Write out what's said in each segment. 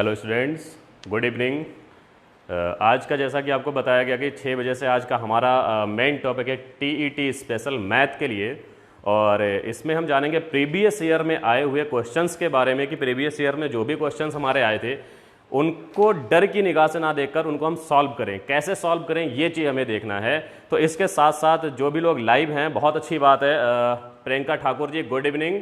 Hello students, good evening. आज का जैसा कि आपको बताया गया कि 6 बजे से आज का हमारा मेन टॉपिक है टीईटी स्पेशल मैथ के लिए। और इसमें हम जानेंगे प्रीवियस ईयर में आए हुए क्वेश्चंस के बारे में कि प्रीवियस ईयर में जो भी क्वेश्चंस हमारे आए थे उनको डर की निगाह से ना देखकर उनको हम सॉल्व करें, कैसे सॉल्व करें ये चीज़ हमें देखना है। तो इसके साथ साथ जो भी लोग लाइव हैं, बहुत अच्छी बात है। Priyanka Thakur ji, good evening.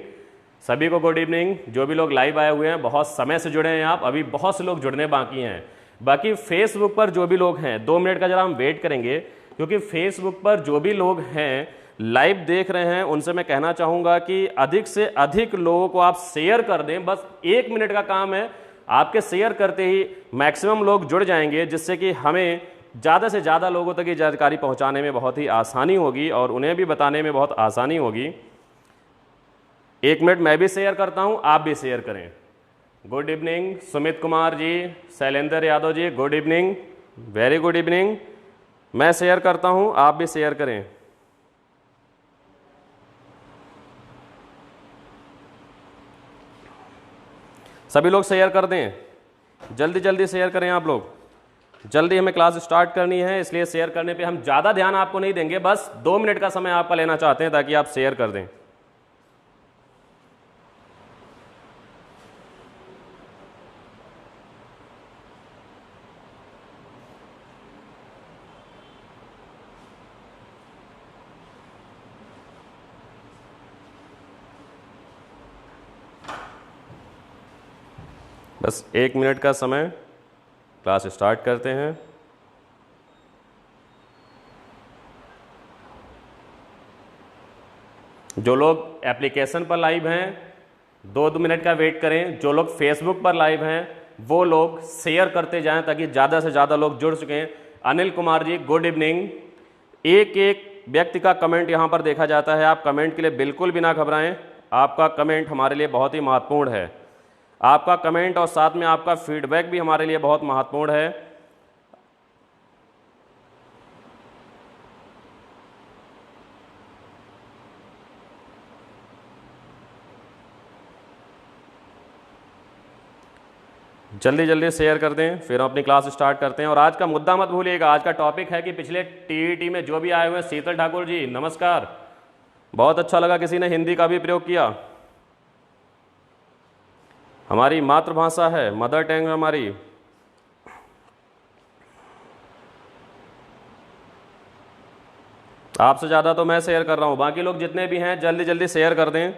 सभी को गुड इवनिंग। जो भी लोग लाइव आए हुए हैं, बहुत समय से जुड़े हैं आप, अभी बहुत से लोग जुड़ने बाकी हैं। बाकी फेसबुक पर जो भी लोग हैं 2 मिनट का जरा हम वेट करेंगे, क्योंकि फेसबुक पर जो भी लोग हैं लाइव देख रहे हैं उनसे मैं कहना चाहूँगा कि अधिक से अधिक लोगों को आप शेयर कर दें। बस 1 मिनट का काम है, आपके शेयर करते ही मैक्सिमम लोग जुड़ जाएंगे, जिससे कि हमें ज़्यादा से ज़्यादा लोगों तक ये जानकारी पहुँचाने में बहुत ही आसानी होगी और उन्हें भी बताने में बहुत आसानी होगी। 1 मिनट मैं भी शेयर करता हूं, आप भी शेयर करें। Good evening Sumit Kumar ji, Shailendra Yadav ji, good evening, very good evening. मैं शेयर करता हूं, आप भी शेयर करें। सभी लोग शेयर कर दें, जल्दी जल्दी शेयर करें आप लोग। जल्दी हमें क्लास स्टार्ट करनी है, इसलिए शेयर करने पे हम ज़्यादा ध्यान आपको नहीं देंगे, बस 2 मिनट का समय आपका लेना चाहते हैं ताकि आप शेयर कर दें। बस 1 मिनट का समय, क्लास स्टार्ट करते हैं। जो लोग एप्लीकेशन पर लाइव हैं 2 मिनट का वेट करें। जो लोग फेसबुक पर लाइव हैं वो लोग शेयर करते जाएं ताकि ज़्यादा से ज़्यादा लोग जुड़ सकें। Anil Kumar ji, good evening. एक एक व्यक्ति का कमेंट यहाँ पर देखा जाता है, आप कमेंट के लिए बिल्कुल भी ना घबराएं। आपका कमेंट हमारे लिए बहुत ही महत्वपूर्ण है। आपका कमेंट और साथ में आपका फीडबैक भी हमारे लिए बहुत महत्वपूर्ण है। जल्दी जल्दी शेयर कर दें, फिर हम अपनी क्लास स्टार्ट करते हैं। और आज का मुद्दा मत भूलिएगा, आज का टॉपिक है कि पिछले टीईटी में जो भी आए हुए हैं। शीतल ठाकुर जी नमस्कार, बहुत अच्छा लगा किसी ने हिंदी का भी प्रयोग किया। हमारी मातृभाषा है, मदर टंग हमारी। आपसे ज़्यादा तो मैं शेयर कर रहा हूँ, बाकी लोग जितने भी हैं जल्दी जल्दी शेयर कर दें।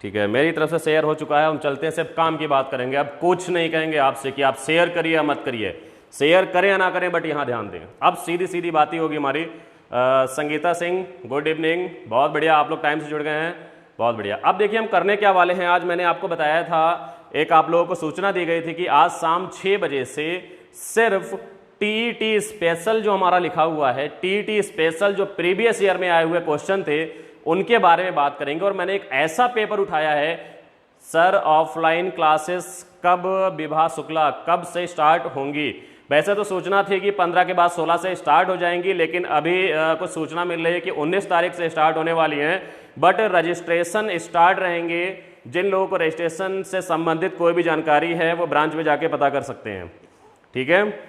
ठीक है, मेरी तरफ से शेयर हो चुका है। हम चलते हैं, सिर्फ काम की बात करेंगे, अब कुछ नहीं कहेंगे आपसे कि आप शेयर करिए या मत करिए। शेयर करें या ना करें, बट यहाँ ध्यान दें। अब सीधी सीधी बात ही होगी हमारी। संगीता सिंह, गुड इवनिंग, बहुत बढ़िया, आप लोग टाइम से जुड़ गए हैं, बहुत बढ़िया। अब देखिए हम करने क्या वाले हैं। आज मैंने आपको बताया था, एक आप लोगों को सूचना दी गई थी कि आज शाम 6 बजे से सिर्फ टीईटी स्पेशल जो हमारा लिखा हुआ है, टीईटी स्पेशल जो प्रीवियस ईयर में आए हुए क्वेश्चन थे उनके बारे में बात करेंगे। और मैंने एक ऐसा पेपर उठाया है, सर ऑफलाइन क्लासेस कब, विभा शुक्ला, कब से स्टार्ट होंगी। वैसे तो सूचना थी कि 15 के बाद 16 से स्टार्ट हो जाएंगी, लेकिन अभी कुछ सूचना मिल रही है कि 19 तारीख से स्टार्ट होने वाली हैं। बट रजिस्ट्रेशन स्टार्ट रहेंगे। जिन लोगों को रजिस्ट्रेशन से संबंधित कोई भी जानकारी है वो ब्रांच में जाके पता कर सकते हैं। ठीक है,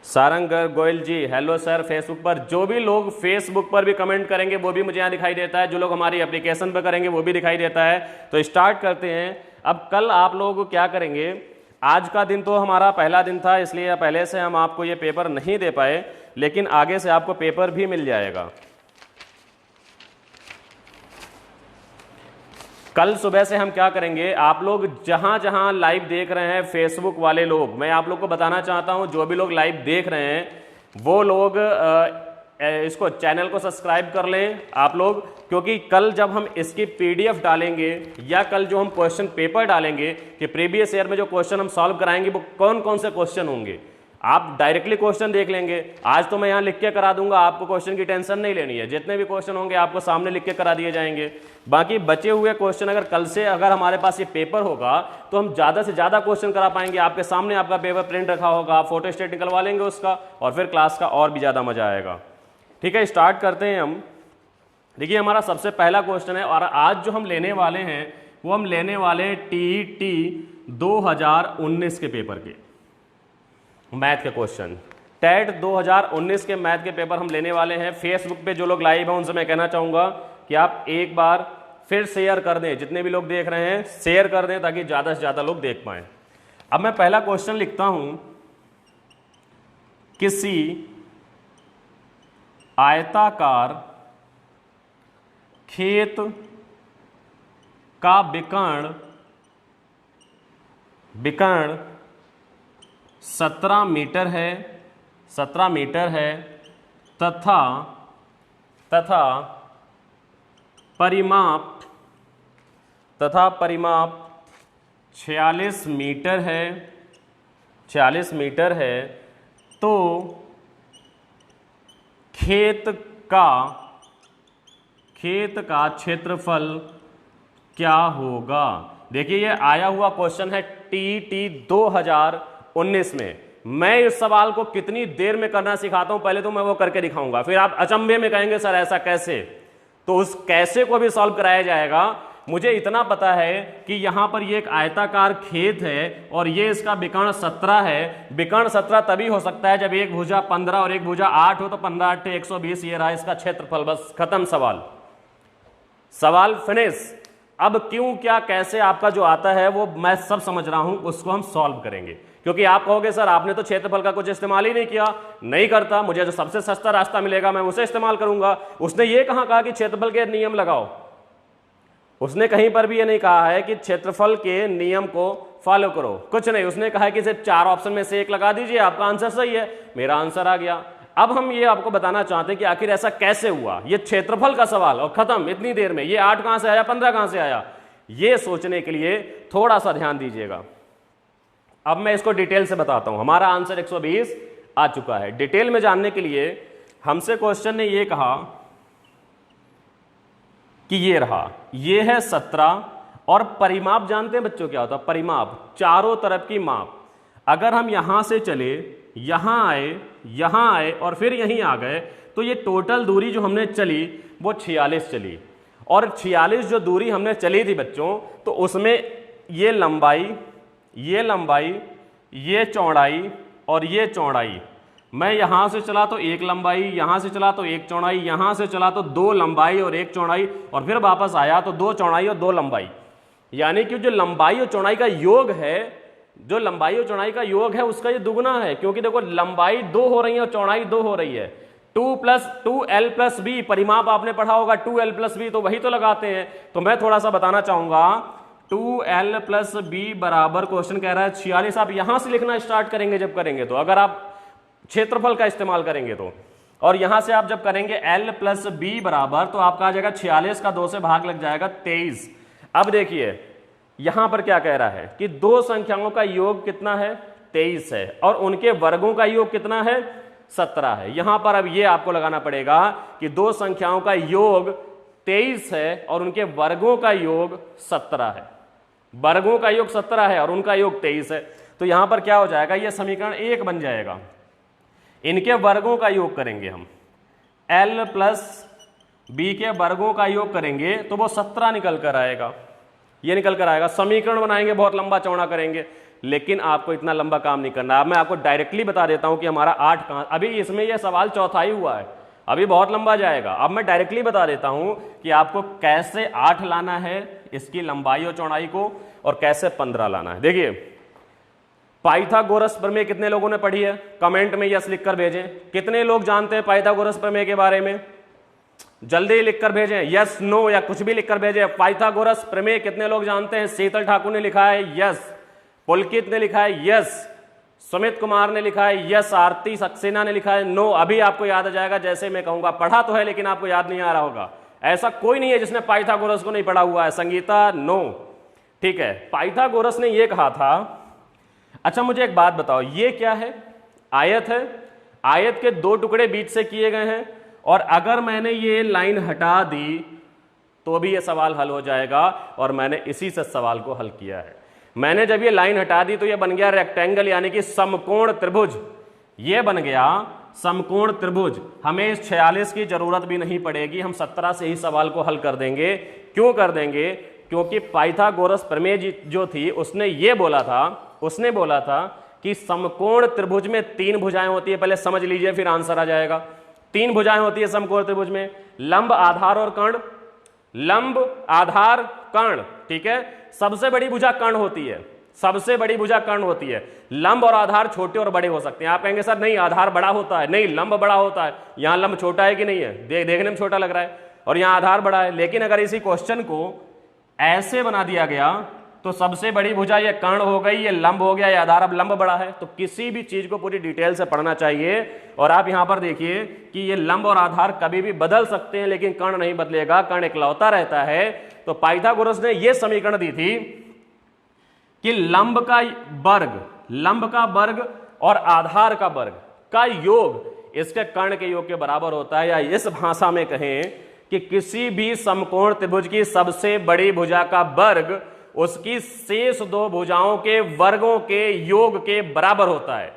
सारंग गोयल जी, हेलो सर। फेसबुक पर जो भी लोग फेसबुक पर भी कमेंट करेंगे वो भी मुझे यहाँ दिखाई देता है, जो लोग हमारी एप्लीकेशन पर करेंगे वो भी दिखाई देता है। तो स्टार्ट करते हैं। अब कल आप लोग क्या करेंगे, आज का दिन तो हमारा पहला दिन था, इसलिए पहले से हम आपको ये पेपर नहीं दे पाए, लेकिन आगे से आपको पेपर भी मिल जाएगा। कल सुबह से हम क्या करेंगे, आप लोग जहां जहां लाइव देख रहे हैं फेसबुक वाले लोग, मैं आप लोग को बताना चाहता हूं, जो भी लोग लाइव देख रहे हैं वो लोग इसको चैनल को सब्सक्राइब कर लें आप लोग, क्योंकि कल जब हम इसकी पीडीएफ डालेंगे या कल जो हम क्वेश्चन पेपर डालेंगे कि प्रीवियस ईयर में जो क्वेश्चन हम सॉल्व कराएंगे वो कौन कौन से क्वेश्चन होंगे, आप डायरेक्टली क्वेश्चन देख लेंगे। आज तो मैं यहाँ लिख के करा दूंगा, आपको क्वेश्चन की टेंशन नहीं लेनी है। जितने भी क्वेश्चन होंगे आपको सामने लिख के करा दिए जाएंगे। बाकी बचे हुए क्वेश्चन अगर कल से अगर हमारे पास ये पेपर होगा तो हम ज़्यादा से ज़्यादा क्वेश्चन करा पाएंगे। आपके सामने आपका पेपर प्रिंट रखा होगा, आप फोटो स्टेट निकलवा लेंगे उसका, और फिर क्लास का और भी ज़्यादा मजा आएगा। ठीक है, स्टार्ट करते हैं हम। देखिए हमारा सबसे पहला क्वेश्चन है, और आज जो हम लेने वाले हैं वो हम लेने वाले हैं टीईटी 2019 के पेपर के मैथ के क्वेश्चन। टेट 2019 के मैथ के पेपर हम लेने वाले हैं। फेसबुक पे जो लोग लाइव हैं उनसे मैं कहना चाहूंगा कि आप एक बार फिर शेयर कर दें, जितने भी लोग देख रहे हैं शेयर कर दें ताकि ज़्यादा से ज़्यादा लोग देख पाएं। अब मैं पहला क्वेश्चन लिखता हूं, किसी आयताकार खेत का विकर्ण 17 मीटर है, 17 मीटर है तथा परिमाप 46 मीटर है, 46 मीटर है, तो खेत का क्षेत्रफल क्या होगा। देखिए ये आया हुआ क्वेश्चन है टीईटी 2019 में। मैं इस सवाल को कितनी देर में करना सिखाता हूं, पहले तो मैं वो करके दिखाऊंगा, फिर आप अचंभे में कहेंगे सर ऐसा कैसे, तो उस कैसे को भी सॉल्व कराया जाएगा। मुझे इतना पता है कि यहां पर ये एक आयताकार खेत है और ये इसका विकर्ण 17 है। विकर्ण 17 तभी हो सकता है जब एक भुजा 15 और एक भुजा 8 हो, तो 15 8 120, ये रहा इसका क्षेत्रफल। बस खत्म सवाल फिनिश। अब क्यों क्या कैसे आपका जो आता है वो मैं सब समझ रहा हूं, उसको हम सॉल्व करेंगे। क्योंकि आप कहोगे सर आपने तो क्षेत्रफल का कुछ इस्तेमाल ही नहीं किया। नहीं करता, मुझे जो सबसे सस्ता रास्ता मिलेगा मैं उसे इस्तेमाल करूंगा। उसने ये कहा कि क्षेत्रफल के नियम लगाओ, उसने कहीं पर भी ये नहीं कहा है कि क्षेत्रफल के नियम को फॉलो करो, कुछ नहीं। उसने कहा है कि सिर्फ 4 ऑप्शन में से एक लगा दीजिए, आपका आंसर सही है। मेरा आंसर आ गया। अब हम ये आपको बताना चाहते हैं कि आखिर ऐसा कैसे हुआ, ये क्षेत्रफल का सवाल और खत्म इतनी देर में। ये 8 कहां से आया, 15 कहां से आया, ये सोचने के लिए थोड़ा सा ध्यान दीजिएगा। अब मैं इसको डिटेल से बताता हूं। हमारा आंसर 120 आ चुका है। डिटेल में जानने के लिए हमसे क्वेश्चन ने ये कहा कि ये रहा, ये है 17 और परिमाप जानते हैं बच्चों क्या होता है, परिमाप चारों तरफ की माप। अगर हम यहां से चले, यहां आए और फिर यहीं आ गए, तो ये टोटल दूरी जो हमने चली वो 46 चली। और 46 जो दूरी हमने चली थी बच्चों, तो उसमें ये लंबाई, ये चौड़ाई और ये चौड़ाई। मैं यहां से चला तो एक लंबाई, यहां से चला तो एक चौड़ाई, यहां से चला तो 2 लंबाई और एक चौड़ाई, और फिर वापस आया तो 2 चौड़ाई और 2 लंबाई। यानी कि जो लंबाई और चौड़ाई का योग है, जो लंबाई और चौड़ाई का योग है उसका ये दुगना है। क्योंकि देखो लंबाई 2 हो रही है और चौड़ाई 2 हो रही है। 2+2l+b परिमाप आपने पढ़ा होगा, 2l+b, तो वही तो लगाते हैं। तो मैं थोड़ा सा बताना चाहूंगा, 2l+b बराबर क्वेश्चन कह रहा है 46। आप यहां से लिखना स्टार्ट करेंगे जब करेंगे तो, अगर आप क्षेत्रफल का इस्तेमाल करेंगे तो, और यहां से आप जब करेंगे l+b बराबर, तो आपका आ जाएगा 46 का 2 से भाग लग जाएगा 23। अब देखिए यहां पर क्या कह रहा है कि 2 संख्याओं का योग कितना है, 23 है, और उनके वर्गों का योग कितना है, 17 है। यहां पर अब ये आपको लगाना पड़ेगा कि 2 संख्याओं का योग 23 है और उनके वर्गों का योग 17 है। वर्गों का योग 17 है और उनका योग 23 है। तो यहां पर क्या हो जाएगा, यह समीकरण 1 बन जाएगा। इनके वर्गों का योग करेंगे हम, l+b के वर्गों का योग करेंगे तो वो 17 निकल कर आएगा। ये निकल कर आएगा। समीकरण बनाएंगे, बहुत लंबा चौड़ा करेंगे, लेकिन आपको इतना लंबा काम नहीं करना। अब मैं आपको डायरेक्टली बता देता हूं कि हमारा 8 कहां, अभी इसमें यह सवाल चौथाई हुआ है, अभी बहुत लंबा जाएगा। अब मैं डायरेक्टली बता देता हूं कि आपको कैसे 8 लाना है, इसकी लंबाई और चौड़ाई को, और कैसे 15 लाना है। देखिए पाइथागोरस प्रमेय कितने लोगों ने पढ़ी है, कमेंट में यस लिखकर भेजें। कितने लोग जानते हैं पाइथागोरस प्रमेय के बारे में, जल्दी लिखकर भेजें, यस नो या कुछ भी लिखकर भेजें। पाइथागोरस प्रमेय कितने लोग जानते हैं? शीतल ठाकुर ने लिखा है यस, पुलकित ने लिखा है यस, सुमित कुमार ने लिखा है यस, आरती सक्सेना ने लिखा है नो। अभी आपको याद आ जाएगा जैसे मैं कहूंगा। पढ़ा तो है लेकिन आपको याद नहीं आ रहा होगा। ऐसा कोई नहीं है जिसने पाइथागोरस को नहीं पढ़ा हुआ है। संगीता नो, ठीक है। पाइथागोरस ने यह कहा था, अच्छा मुझे एक बात बताओ, ये क्या है? आयत है। आयत के 2 टुकड़े बीच से किए गए हैं, और अगर मैंने ये लाइन हटा दी तो भी ये सवाल हल हो जाएगा, और मैंने इसी से सवाल को हल किया है। मैंने जब ये लाइन हटा दी तो ये बन गया रेक्टेंगल, यानी कि समकोण त्रिभुज। ये बन गया समकोण त्रिभुज। हमें इस 46 की जरूरत भी नहीं पड़ेगी, हम 17 से ही सवाल को हल कर देंगे। क्यों कर देंगे? क्योंकि पाइथागोरस प्रमेय जो थी उसने बोला था कि समकोण त्रिभुज में 3 भुजाएं होती है। पहले समझ लीजिए फिर आंसर आ जाएगा। 3 भुजाएं होती है समकोण त्रिभुज में, लंब, आधार और कर्ण। लंब, आधार, कर्ण, ठीक है। सबसे बड़ी भुजा कर्ण होती है, सबसे बड़ी भुजा कर्ण होती है। लंब और आधार छोटे और बड़े हो सकते हैं। आप कहेंगे सर नहीं आधार बड़ा होता है, नहीं लंब बड़ा होता है। यहां लंब छोटा है कि नहीं है? देखने में छोटा लग रहा है और यहां आधार बड़ा है। लेकिन अगर इसी क्वेश्चन को ऐसे बना दिया गया तो सबसे बड़ी भुजा ये कर्ण हो गई, ये लंब हो गया, ये आधार, अब लंब बड़ा है। तो किसी भी चीज को पूरी डिटेल से पढ़ना चाहिए। और आप यहां पर देखिए कि ये लंब और आधार कभी भी बदल सकते हैं लेकिन कर्ण नहीं बदलेगा, कर्ण इकलौता रहता है। तो पाइथागोरस ने यह समीकरण दी थी कि लंब का वर्ग और आधार का वर्ग का योग इसके कर्ण के योग के बराबर होता है। या इस भाषा में कहें कि किसी भी समकोण त्रिभुज की सबसे बड़ी भुजा का वर्ग उसकी शेष 2 भुजाओं के वर्गों के योग के बराबर होता है।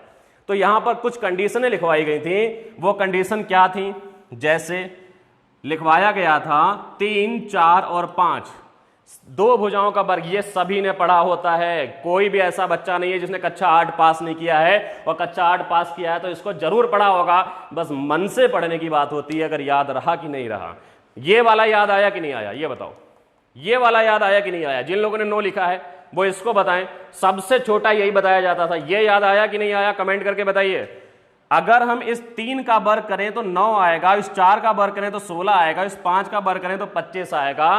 तो यहां पर कुछ कंडीशनें लिखवाई गई थी। वो कंडीशन क्या थी? जैसे लिखवाया गया था 3, 4 और 5 2 भुजाओं का वर्ग। ये सभी ने पढ़ा होता है, कोई भी ऐसा बच्चा नहीं है जिसने कक्षा 8 पास नहीं किया है। और कक्षा 8 पास किया है तो इसको जरूर पढ़ा होगा, बस मन से पढ़ने की बात होती है अगर याद रहा कि नहीं रहा। ये वाला याद आया कि नहीं आया? ये बताओ, ये वाला याद आया कि नहीं आया? जिन लोगों ने नो लिखा है वो इसको बताएं। सबसे छोटा यही बताया जाता था, ये याद आया कि नहीं आया? कमेंट करके बताइए। अगर हम इस 3 का वर्ग करें तो 9 आएगा, इस 4 का वर्ग करें तो 16 आएगा, इस 5 का वर्ग करें तो 25 आएगा।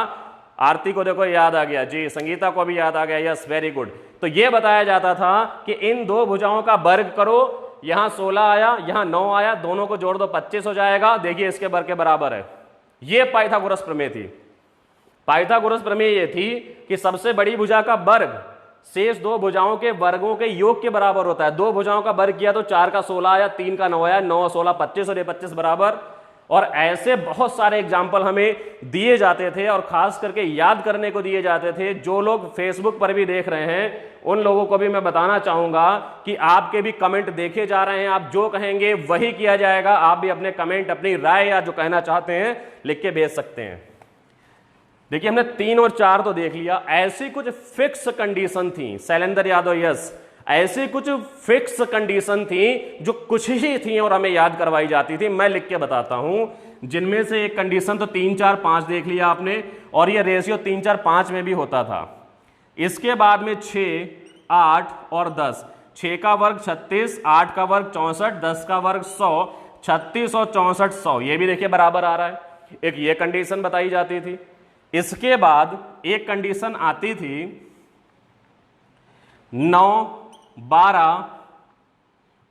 आरती को देखो याद आ गया जी, संगीता को भी याद आ गया, यस वेरी गुड। तो ये बताया जाता था कि इन 2 भुजाओं का वर्ग करो, यहां 16 आया, यहां 9 आया, दोनों को जोड़ दो 25 हो जाएगा। देखिए इसके वर्ग के बराबर है। ये पाइथागोरस प्रमेय थी। पाइथागोरस प्रमेय ये थी कि सबसे बड़ी भुजा का वर्ग शेष 2 भुजाओं के वर्गों के योग के बराबर होता है। 2 भुजाओं का वर्ग किया तो 4 का 16 आया, 3 का 9 आया, 9 16 25 और ये 25 बराबर। और ऐसे बहुत सारे एग्जाम्पल हमें दिए जाते थे और खास करके याद करने को दिए जाते थे। जो लोग फेसबुक पर भी देख रहे हैं उन लोगों को भी मैं बताना चाहूंगा कि आपके भी कमेंट देखे जा रहे हैं, आप जो कहेंगे वही किया जाएगा। आप भी अपने कमेंट, अपनी राय या जो कहना चाहते हैं लिख के भेज सकते हैं। देखिए हमने 3 और 4 तो देख लिया। ऐसी कुछ फिक्स कंडीशन थी, शैलेंद्र यादव यस, ऐसी कुछ फिक्स कंडीशन थी जो कुछ ही थी और हमें याद करवाई जाती थी। मैं लिख के बताता हूं, जिनमें से एक कंडीशन तो 3 4 5 देख लिया आपने, और ये रेशियो 3 4 5 में भी होता था। इसके बाद में 6, 8 और 10। 6 का वर्ग 36, 8 का वर्ग 64, 10 का वर्ग 100, 36 और 64 100, ये भी देखिए बराबर आ रहा है। एक ये कंडीशन बताई जाती थी। इसके बाद एक कंडीशन आती थी 9, 12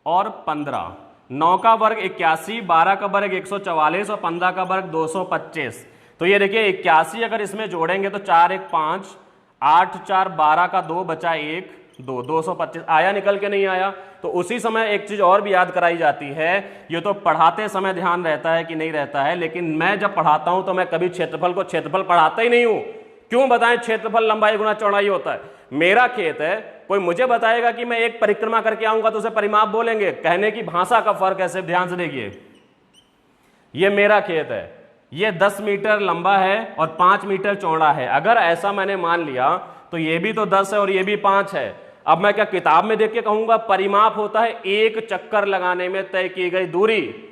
और 15। 9 का वर्ग 81, 12 का वर्ग 144 और 15 का वर्ग 225। तो ये देखिए 81 अगर इसमें जोड़ेंगे तो 4 1 5, 8 4 12 का 2 बचा 1 2, 225 आया, निकल के नहीं आया। तो उसी समय एक चीज और भी याद कराई जाती है। ये तो पढ़ाते समय ध्यान रहता है कि नहीं रहता है, लेकिन मैं जब पढ़ाता हूं तो मैं कभी क्षेत्रफल को क्षेत्रफल पढ़ाता ही नहीं हूं। क्यों बताएं? क्षेत्रफल लंबाई गुना चौड़ाई होता है। मेरा खेत है, कोई मुझे बताएगा कि मैं एक परिक्रमा करके आऊंगा तो उसे परिमाप बोलेंगे। कहने की भाषा का फर्क है, सिर्फ ध्यान से देखिए। ये मेरा खेत है, ये 10 मीटर लंबा है और 5 मीटर चौड़ा है। अगर ऐसा मैंने मान लिया तो ये भी तो 10 है और ये भी 5 है। अब मैं क्या किताब में देख के कहूंगा? परिमाप होता है एक चक्कर लगाने में तय की गई दूरी।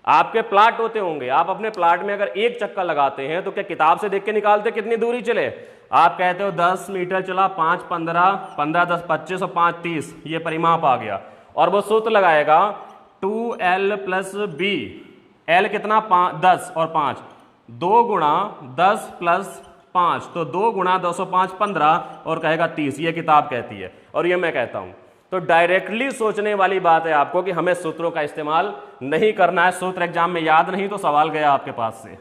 आपके प्लाट होते होंगे, आप अपने प्लाट में अगर एक चक्कर लगाते हैं तो क्या किताब से देख के निकालते कितनी दूरी चले? आप कहते हो 10 मीटर चला, 5 15, 15 10 25 और 5 30, ये परिमाप आ गया। और वो सूत्र लगाएगा 2L + B। L कितना? 10 और 5, 2 गुणा 10 + 5, तो 2 गुणा 205 15 और कहेगा 30। ये किताब कहती है और ये मैं कहता हूं। तो डायरेक्टली सोचने वाली बात है आपको कि हमें सूत्रों का इस्तेमाल नहीं करना है। सूत्र एग्जाम में याद नहीं तो सवाल गया आपके पास से।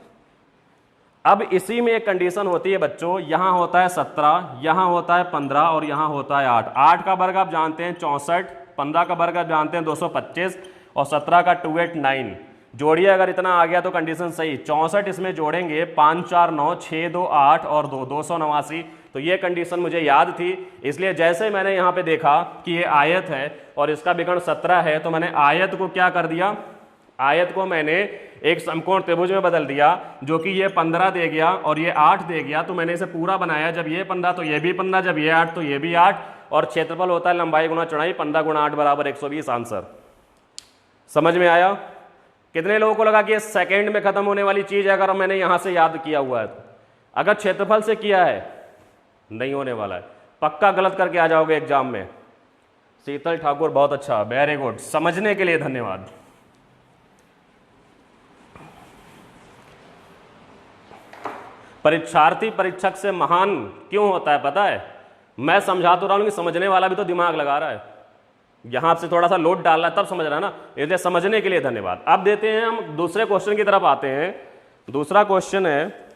अब इसी में एक कंडीशन होती है बच्चों, यहां होता है 17, यहां होता है 15 और यहां होता है 8। 8 का वर्ग आप जानते हैं 64, 15 का वर्ग आप जानते हैं 225 और 17 का 289। जोड़िए, अगर इतना आ गया तो कंडीशन सही। 64 इसमें जोड़ेंगे 5 4 9, 6 2 8 और 2 289। तो ये कंडीशन मुझे याद थी, इसलिए जैसे मैंने यहाँ पे देखा कि ये आयत है और इसका विकर्ण 17 है, तो मैंने आयत को क्या कर दिया, आयत को मैंने एक समकोण त्रिभुज में बदल दिया, जो कि ये 15 दे गया और ये 8 दे गया। तो मैंने इसे पूरा बनाया, जब ये 15 तो ये भी 15, जब ये 8 तो ये भी 8, और क्षेत्रफल होता है लंबाई गुणा चौड़ाई, 15 गुणा 8 बराबर 120। आंसर समझ में आया? कितने लोगों को लगा कि ये सेकंड में खत्म होने वाली चीज है अगर मैंने यहां से याद किया हुआ है तो? अगर क्षेत्रफल से किया है नहीं होने वाला है, पक्का गलत करके आ जाओगे एग्जाम में। शीतल ठाकुर बहुत अच्छा, वेरी गुड, समझने के लिए धन्यवाद। परीक्षार्थी परीक्षक से महान क्यों होता है पता है? मैं समझा तो रहा हूं कि समझने वाला भी तो दिमाग लगा रहा है, यहां से थोड़ा सा लोड डाल रहा है तब समझ रहा है ना, इसलिए समझने के लिए धन्यवाद। अब देते हैं हम दूसरे क्वेश्चन की तरफ आते हैं। दूसरा क्वेश्चन है,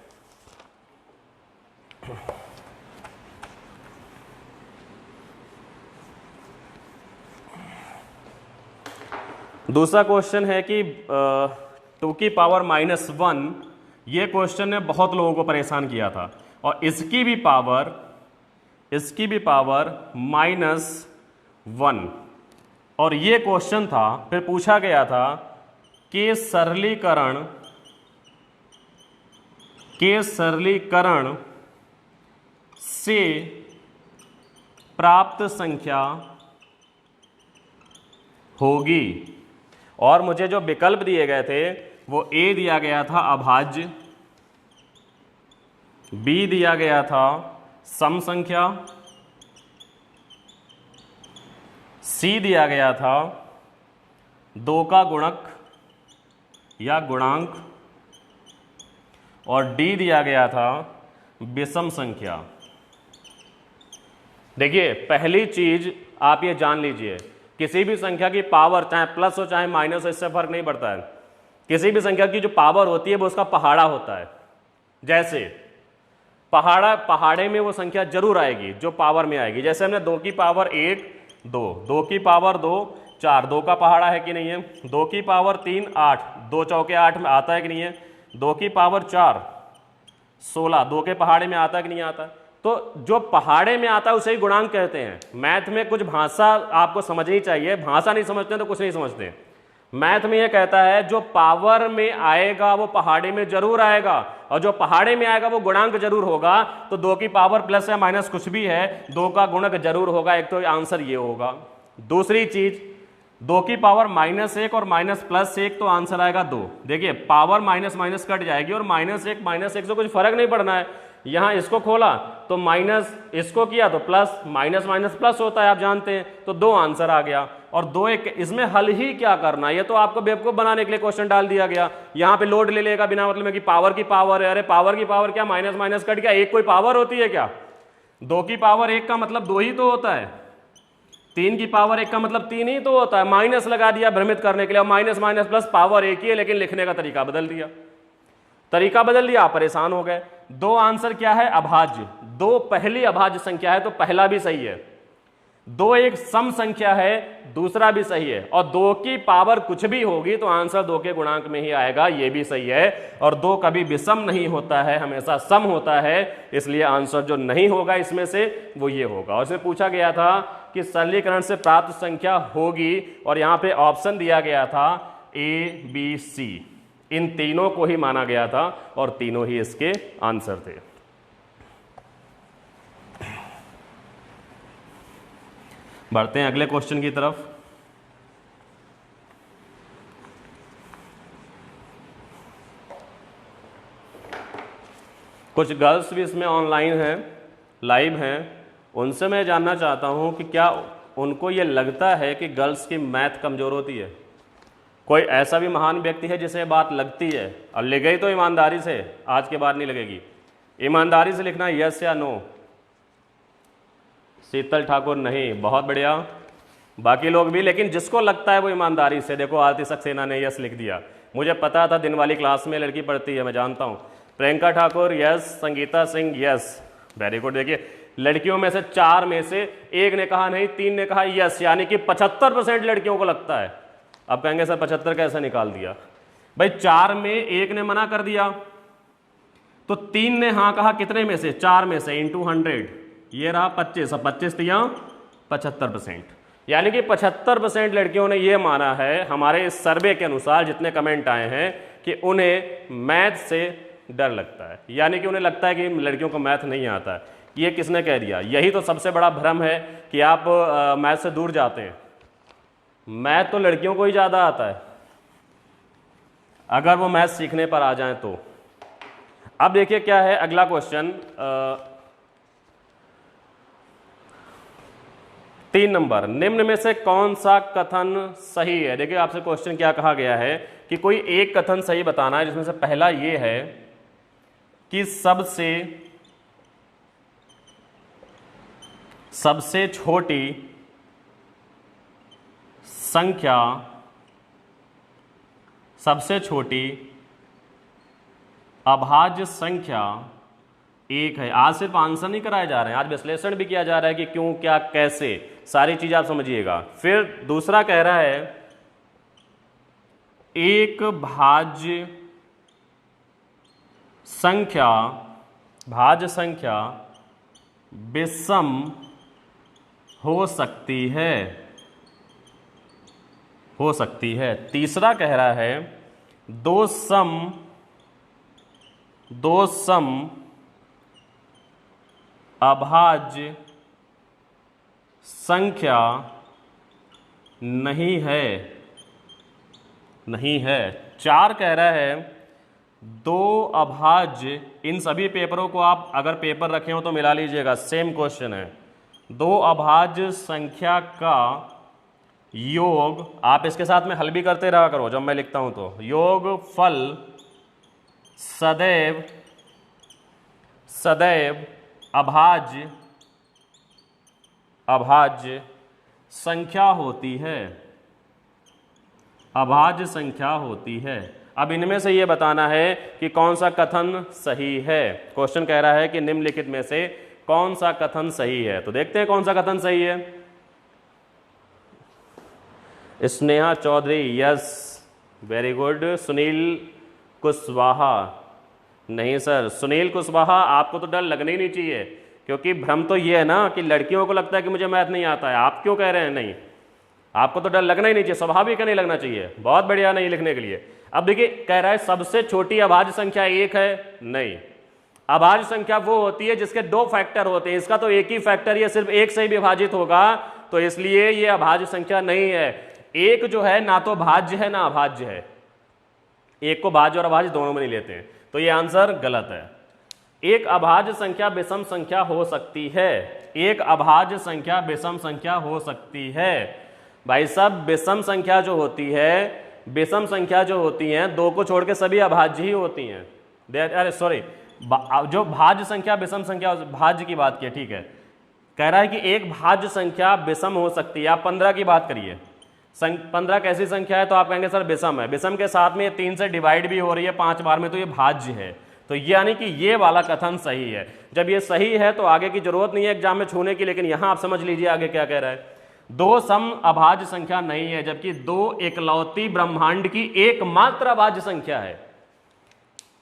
दूसरा क्वेश्चन है कि 2 की पावर -1, ये क्वेश्चन ने बहुत लोगों को परेशान किया था, और इसकी भी पावर -1, और ये क्वेश्चन था, फिर पूछा गया था कि सरलीकरण से प्राप्त संख्या होगी, और मुझे जो विकल्प दिए गए थे वो ए दिया गया था अभाज्य, बी दिया गया था सम संख्या, सी दिया गया था 2 का गुणक या गुणांक, और डी दिया गया था विषम संख्या। देखिए पहली चीज आप ये जान लीजिए, किसी भी संख्या की पावर चाहे प्लस हो चाहे माइनस हो, इससे फर्क नहीं पड़ता है। किसी भी संख्या की जो पावर होती है वो उसका पहाड़ा होता है। जैसे पहाड़े में वो संख्या जरूर आएगी जो पावर में आएगी। जैसे हमने 2 की पावर 1 2, 2 की पावर 2 4, 2 का पहाड़ा है कि नहीं है। 2 की पावर 3 8, 2 चौके 8 में आता है कि नहीं है। 2 की पावर 4 16, 2 के पहाड़े में आता है कि नहीं आता। तो जो पहाड़े में आता है उसे ही गुणांक कहते हैं। मैथ में कुछ भाषा आपको समझनी चाहिए, भाषा नहीं समझते तो कुछ नहीं समझते। मैथ में यह कहता है जो पावर में आएगा वो पहाड़े में जरूर आएगा, और जो पहाड़े में आएगा वो गुणांक जरूर होगा। तो 2 की पावर प्लस या माइनस कुछ भी है, 2 का गुणक जरूर होगा। एक तो आंसर ये होगा। दूसरी चीज 2 की पावर -1 और -+1, तो आंसर आएगा 2। देखिए पावर माइनस माइनस कट जाएगी और -1 से कुछ फर्क नहीं पड़ना है। यहां इसको खोला तो माइनस, इसको किया तो प्लस, माइनस माइनस प्लस होता है आप जानते हैं। तो 2 आंसर आ गया। और 2 एक, इसमें हल ही क्या करना, ये तो आपको बेवकूफ बनाने के लिए क्वेश्चन डाल दिया गया। यहां पे लोड ले लेगा बिना मतलब कि पावर की पावर है। अरे पावर की पावर क्या, माइनस माइनस कट गया, एक कोई पावर होती है क्या? 2 की पावर 1 का मतलब 2 ही तो होता है। 3 की पावर 1 का मतलब 3 ही तो होता है। माइनस लगा दिया भ्रमित करने के लिए, माइनस माइनस प्लस पावर एक ही है, लेकिन लिखने का तरीका बदल दिया। आप परेशान हो गए। 2 आंसर क्या है, अभाज्य। 2 पहली अभाज्य संख्या है तो पहला भी सही है। 2 एक सम संख्या है, दूसरा भी सही है। और 2 की पावर कुछ भी होगी तो आंसर 2 के गुणांक में ही आएगा, ये भी सही है। और 2 कभी विषम नहीं होता है, हमेशा सम होता है। इसलिए आंसर जो नहीं होगा इसमें से वो ये होगा। और इसमें पूछा गया था कि सरलीकरण से प्राप्त संख्या होगी, और यहां पे ऑप्शन दिया गया था A B C। इन तीनों को ही माना गया था और तीनों ही इसके आंसर थे। बढ़ते हैं अगले क्वेश्चन की तरफ। कुछ गर्ल्स भी इसमें ऑनलाइन हैं, लाइव हैं। उनसे मैं जानना चाहता हूं कि क्या उनको ये लगता है कि गर्ल्स की मैथ कमजोर होती है? कोई ऐसा भी महान व्यक्ति है जिसे बात लगती है, और ले गई तो ईमानदारी से, आज के बाद नहीं लगेगी। ईमानदारी से लिखना यस या नो। शीतल ठाकुर नहीं, बहुत बढ़िया। बाकी लोग भी, लेकिन जिसको लगता है वो ईमानदारी से। देखो आरती सक्सेना ने यस लिख दिया, मुझे पता था दिन वाली क्लास में लड़की पढ़ती है, मैं जानता हूँ। Priyanka Thakur yes, Sangeeta Singh yes, very good. देखिए लड़कियों में से 4 में से 1 ने कहा नहीं, 3 ने कहा यस, यानी कि 75% लड़कियों को लगता है। अब कहेंगे सर 75 कैसे निकाल दिया? भाई 4 में 1 ने मना कर दिया, तो 3 ने हाँ कहा कितने में से, 4 में से, इंटू 100, ये रहा 25, अब 25 दिया 75%। यानी कि 75% लड़कियों ने ये माना है हमारे इस सर्वे के अनुसार, जितने कमेंट आए हैं, कि उन्हें मैथ से डर लगता है, यानी कि उन्हें लगता है कि लड़कियों को मैथ नहीं आता है। ये किसने कह दिया? यही तो सबसे बड़ा भ्रम है कि आप मैथ से दूर जाते हैं। मैथ तो लड़कियों को ही ज़्यादा आता है अगर वो मैथ सीखने पर आ जाएं तो। अब देखिए क्या है अगला क्वेश्चन, 3 नंबर, निम्न में से कौन सा कथन सही है? देखिए आपसे क्वेश्चन क्या कहा गया है कि कोई एक कथन सही बताना है, जिसमें से पहला ये है कि सबसे छोटी संख्या, सबसे छोटी अभाज्य संख्या 1 है। आज सिर्फ आंसर नहीं कराए जा रहे हैं, आज विश्लेषण भी किया जा रहा है कि क्यों, क्या, कैसे, सारी चीज आप समझिएगा। फिर दूसरा कह रहा है एक भाज्य संख्या विषम हो सकती है। तीसरा कह रहा है दो सम अभाज्य संख्या नहीं है। 4 कह रहा है दो अभाज्य, इन सभी पेपरों को आप अगर पेपर रखे हो तो मिला लीजिएगा, सेम क्वेश्चन है। दो अभाज्य संख्या का योग, आप इसके साथ में हल भी करते रहा करो जब मैं लिखता हूं तो, योग फल सदैव अभाज्य संख्या होती है। अब इनमें से ये बताना है कि कौन सा कथन सही है। क्वेश्चन कह रहा है कि निम्नलिखित में से कौन सा कथन सही है, तो देखते हैं कौन सा कथन सही है। Sneha Chaudhary, yes, very good. Sunil Kushwaha, नहीं सर, सुनील कुशवाहा आपको तो डर लगना ही नहीं चाहिए, क्योंकि भ्रम तो ये है ना कि लड़कियों को लगता है कि मुझे मैथ नहीं आता है। आप क्यों कह रहे हैं नहीं? आपको तो डर लगना ही नहीं चाहिए, स्वाभाविक है नहीं लगना चाहिए। बहुत बढ़िया नहीं लिखने के लिए। अब देखिए कह रहा है सबसे छोटी अभाज्य संख्या 1 है, नहीं। अभाज्य संख्या वो होती है जिसके 2 फैक्टर होते हैं, इसका तो एक ही फैक्टर, ये सिर्फ 1 से ही विभाजित होगा, तो इसलिए ये अभाज्य संख्या नहीं है। 1 जो है ना तो भाज्य है ना अभाज्य है, 1 को भाज्य और अभाज्य दोनों में नहीं लेते हैं, तो ये आंसर गलत है। एक अभाज्य संख्या विषम संख्या हो सकती है, एक अभाज्य संख्या विषम संख्या हो सकती है। भाई साहब विषम संख्या जो होती हैं 2 को छोड़ के सभी अभाज्य ही होती हैं। अरे सॉरी, जो भाज्य संख्या विषम संख्या, भाज्य की बात की, ठीक है। कह रहा है कि एक भाज्य संख्या विषम हो सकती है। आप 15 की बात करिए, 15 कैसी संख्या है, तो आप कहेंगे सर विषम है। विषम के साथ में 3 से डिवाइड भी हो रही है 5 बार में, तो ये भाज्य है। तो यानी कि ये वाला कथन सही है। जब ये सही है तो आगे की जरूरत नहीं है एग्जाम में छूने की, लेकिन यहां आप समझ लीजिए आगे क्या कह रहा है। 2 सम अभाज्य संख्या नहीं है, जबकि 2 इकलौती ब्रह्मांड की एकमात्र अभाज्य संख्या है।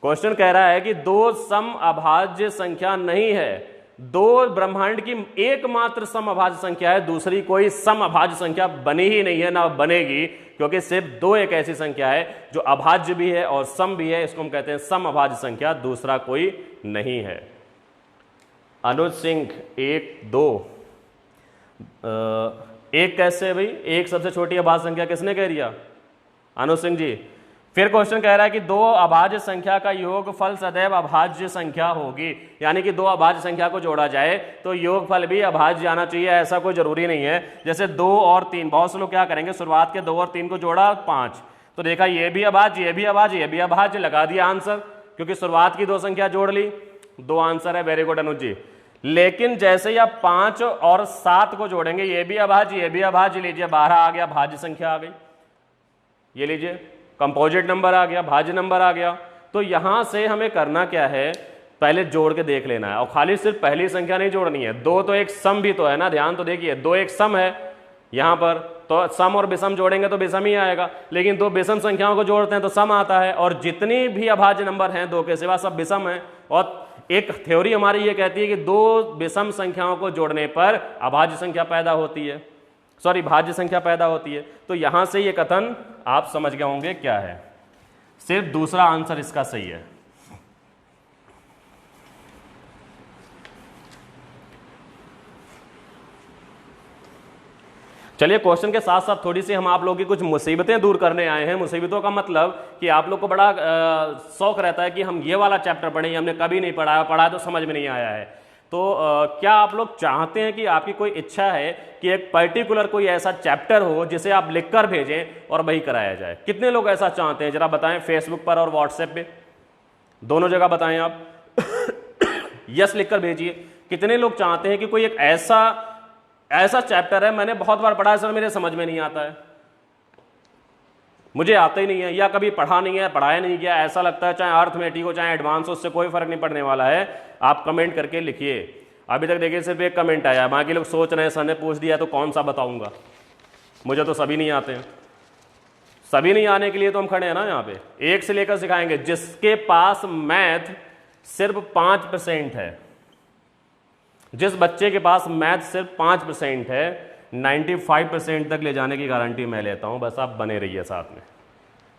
क्वेश्चन कह रहा है कि 2 सम अभाज्य संख्या नहीं है, 2 ब्रह्मांड की एकमात्र सम अभाज्य संख्या है, दूसरी कोई सम अभाज्य संख्या बनी ही नहीं है, ना बनेगी, क्योंकि सिर्फ 2 एक ऐसी संख्या है जो अभाज्य भी है और सम भी है, इसको हम कहते हैं सम अभाज्य संख्या, दूसरा कोई नहीं है। अनुज सिंह 1 2 1 कैसे है भाई? 1 सबसे छोटी अभाज्य संख्या किसने कह दिया? अनुज सिंह जी। फिर क्वेश्चन कह रहा है कि 2 अभाज्य संख्या का योगफल सदैव अभाज्य संख्या होगी, यानी कि 2 अभाज्य संख्या को जोड़ा जाए तो योगफल भी अभाज्य आना चाहिए, ऐसा कोई जरूरी नहीं है। जैसे 2 और 3, बहुत से लोग क्या करेंगे, शुरुआत के 2 और 3 को जोड़ा 5, तो देखा ये भी अभाज्य, ये भी अभाज्य, ये भी अभाज्य, लगा दिया आंसर, क्योंकि शुरुआत की 2 संख्या जोड़ ली, 2 आंसर है। वेरी गुड अनुज जी। लेकिन जैसे ही आप 5 और 7 को जोड़ेंगे, ये भी अभाज्य, ये भी अभाज्य, लीजिए 12 आ गया, भाज्य संख्या आ गई। ये लीजिए कंपोजिट नंबर आ गया, भाज्य नंबर आ गया। तो यहां से हमें करना क्या है, पहले जोड़ के देख लेना है, और खाली सिर्फ पहली संख्या नहीं जोड़नी है। 2 तो एक सम भी तो है ना, ध्यान तो देखिए, 2 एक सम है यहां पर, तो सम और विषम जोड़ेंगे तो विषम ही आएगा, लेकिन दो विषम संख्याओं को जोड़ते हैं तो सम आता है, और जितनी भी अभाज्य नंबर हैं दो के सिवा सब विषम हैं। और एक थ्योरी हमारी ये कहती है कि दो विषम संख्याओं को जोड़ने पर अभाज्य संख्या पैदा होती है, सॉरी भाज्य संख्या पैदा होती है। तो यहां से ये कथन आप समझ गए होंगे क्या है, सिर्फ दूसरा आंसर इसका सही है। चलिए क्वेश्चन के साथ साथ थोड़ी सी हम आप लोगों की कुछ मुसीबतें दूर करने आए हैं। मुसीबतों का मतलब कि आप लोग को बड़ा शौक रहता है कि हम ये वाला चैप्टर पढ़ें, हमने कभी नहीं पढ़ा तो समझ में नहीं आया है। तो क्या आप लोग चाहते हैं कि आपकी कोई इच्छा है कि एक पर्टिकुलर कोई ऐसा चैप्टर हो जिसे आप लिखकर भेजें और वही कराया जाए? कितने लोग ऐसा चाहते हैं जरा बताएं, फेसबुक पर और व्हाट्सएप पे, दोनों जगह बताएं आप। यस लिखकर भेजिए। कितने लोग चाहते हैं कि कोई एक ऐसा चैप्टर है, मैंने बहुत बार पढ़ा है सर, मेरे समझ में नहीं आता है, मुझे आता ही नहीं है, या कभी पढ़ा नहीं है, पढ़ाया नहीं गया, ऐसा लगता है, चाहे अर्थमेटिक हो चाहे एडवांस हो, उससे कोई फर्क नहीं पड़ने वाला है। आप कमेंट करके लिखिए। अभी तक देखिए सिर्फ एक कमेंट आया, बाकी लोग सोच रहे हैं सर ने पूछ दिया तो कौन सा बताऊंगा, मुझे तो सभी नहीं आते हैं। सभी नहीं आने के लिए तो हम खड़े हैं ना यहाँ पे, एक से लेकर सिखाएंगे। जिसके पास मैथ सिर्फ 5% है, जिस बच्चे के पास मैथ सिर्फ 5% है, 95% तक ले जाने की गारंटी मैं लेता हूं। बस आप बने रहिए साथ में,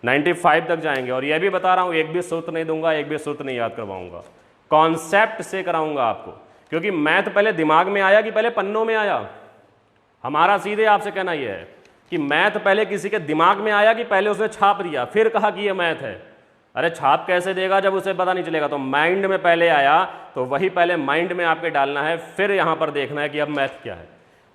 95 तक जाएंगे। और यह भी बता रहा हूं, एक भी सूत्र नहीं दूंगा, एक भी सूत्र नहीं याद करवाऊंगा, कॉन्सेप्ट से कराऊंगा आपको। क्योंकि मैथ पहले दिमाग में आया कि पहले पन्नों में आया? हमारा सीधे आपसे कहना यह है कि मैथ पहले किसी के दिमाग में आया कि पहले उसने छाप दिया फिर कहा कि यह मैथ है? अरे छाप कैसे देगा जब उसे पता नहीं चलेगा? तो माइंड में पहले आया तो वही पहले माइंड में आपके डालना है, फिर यहां पर देखना है कि अब मैथ क्या है।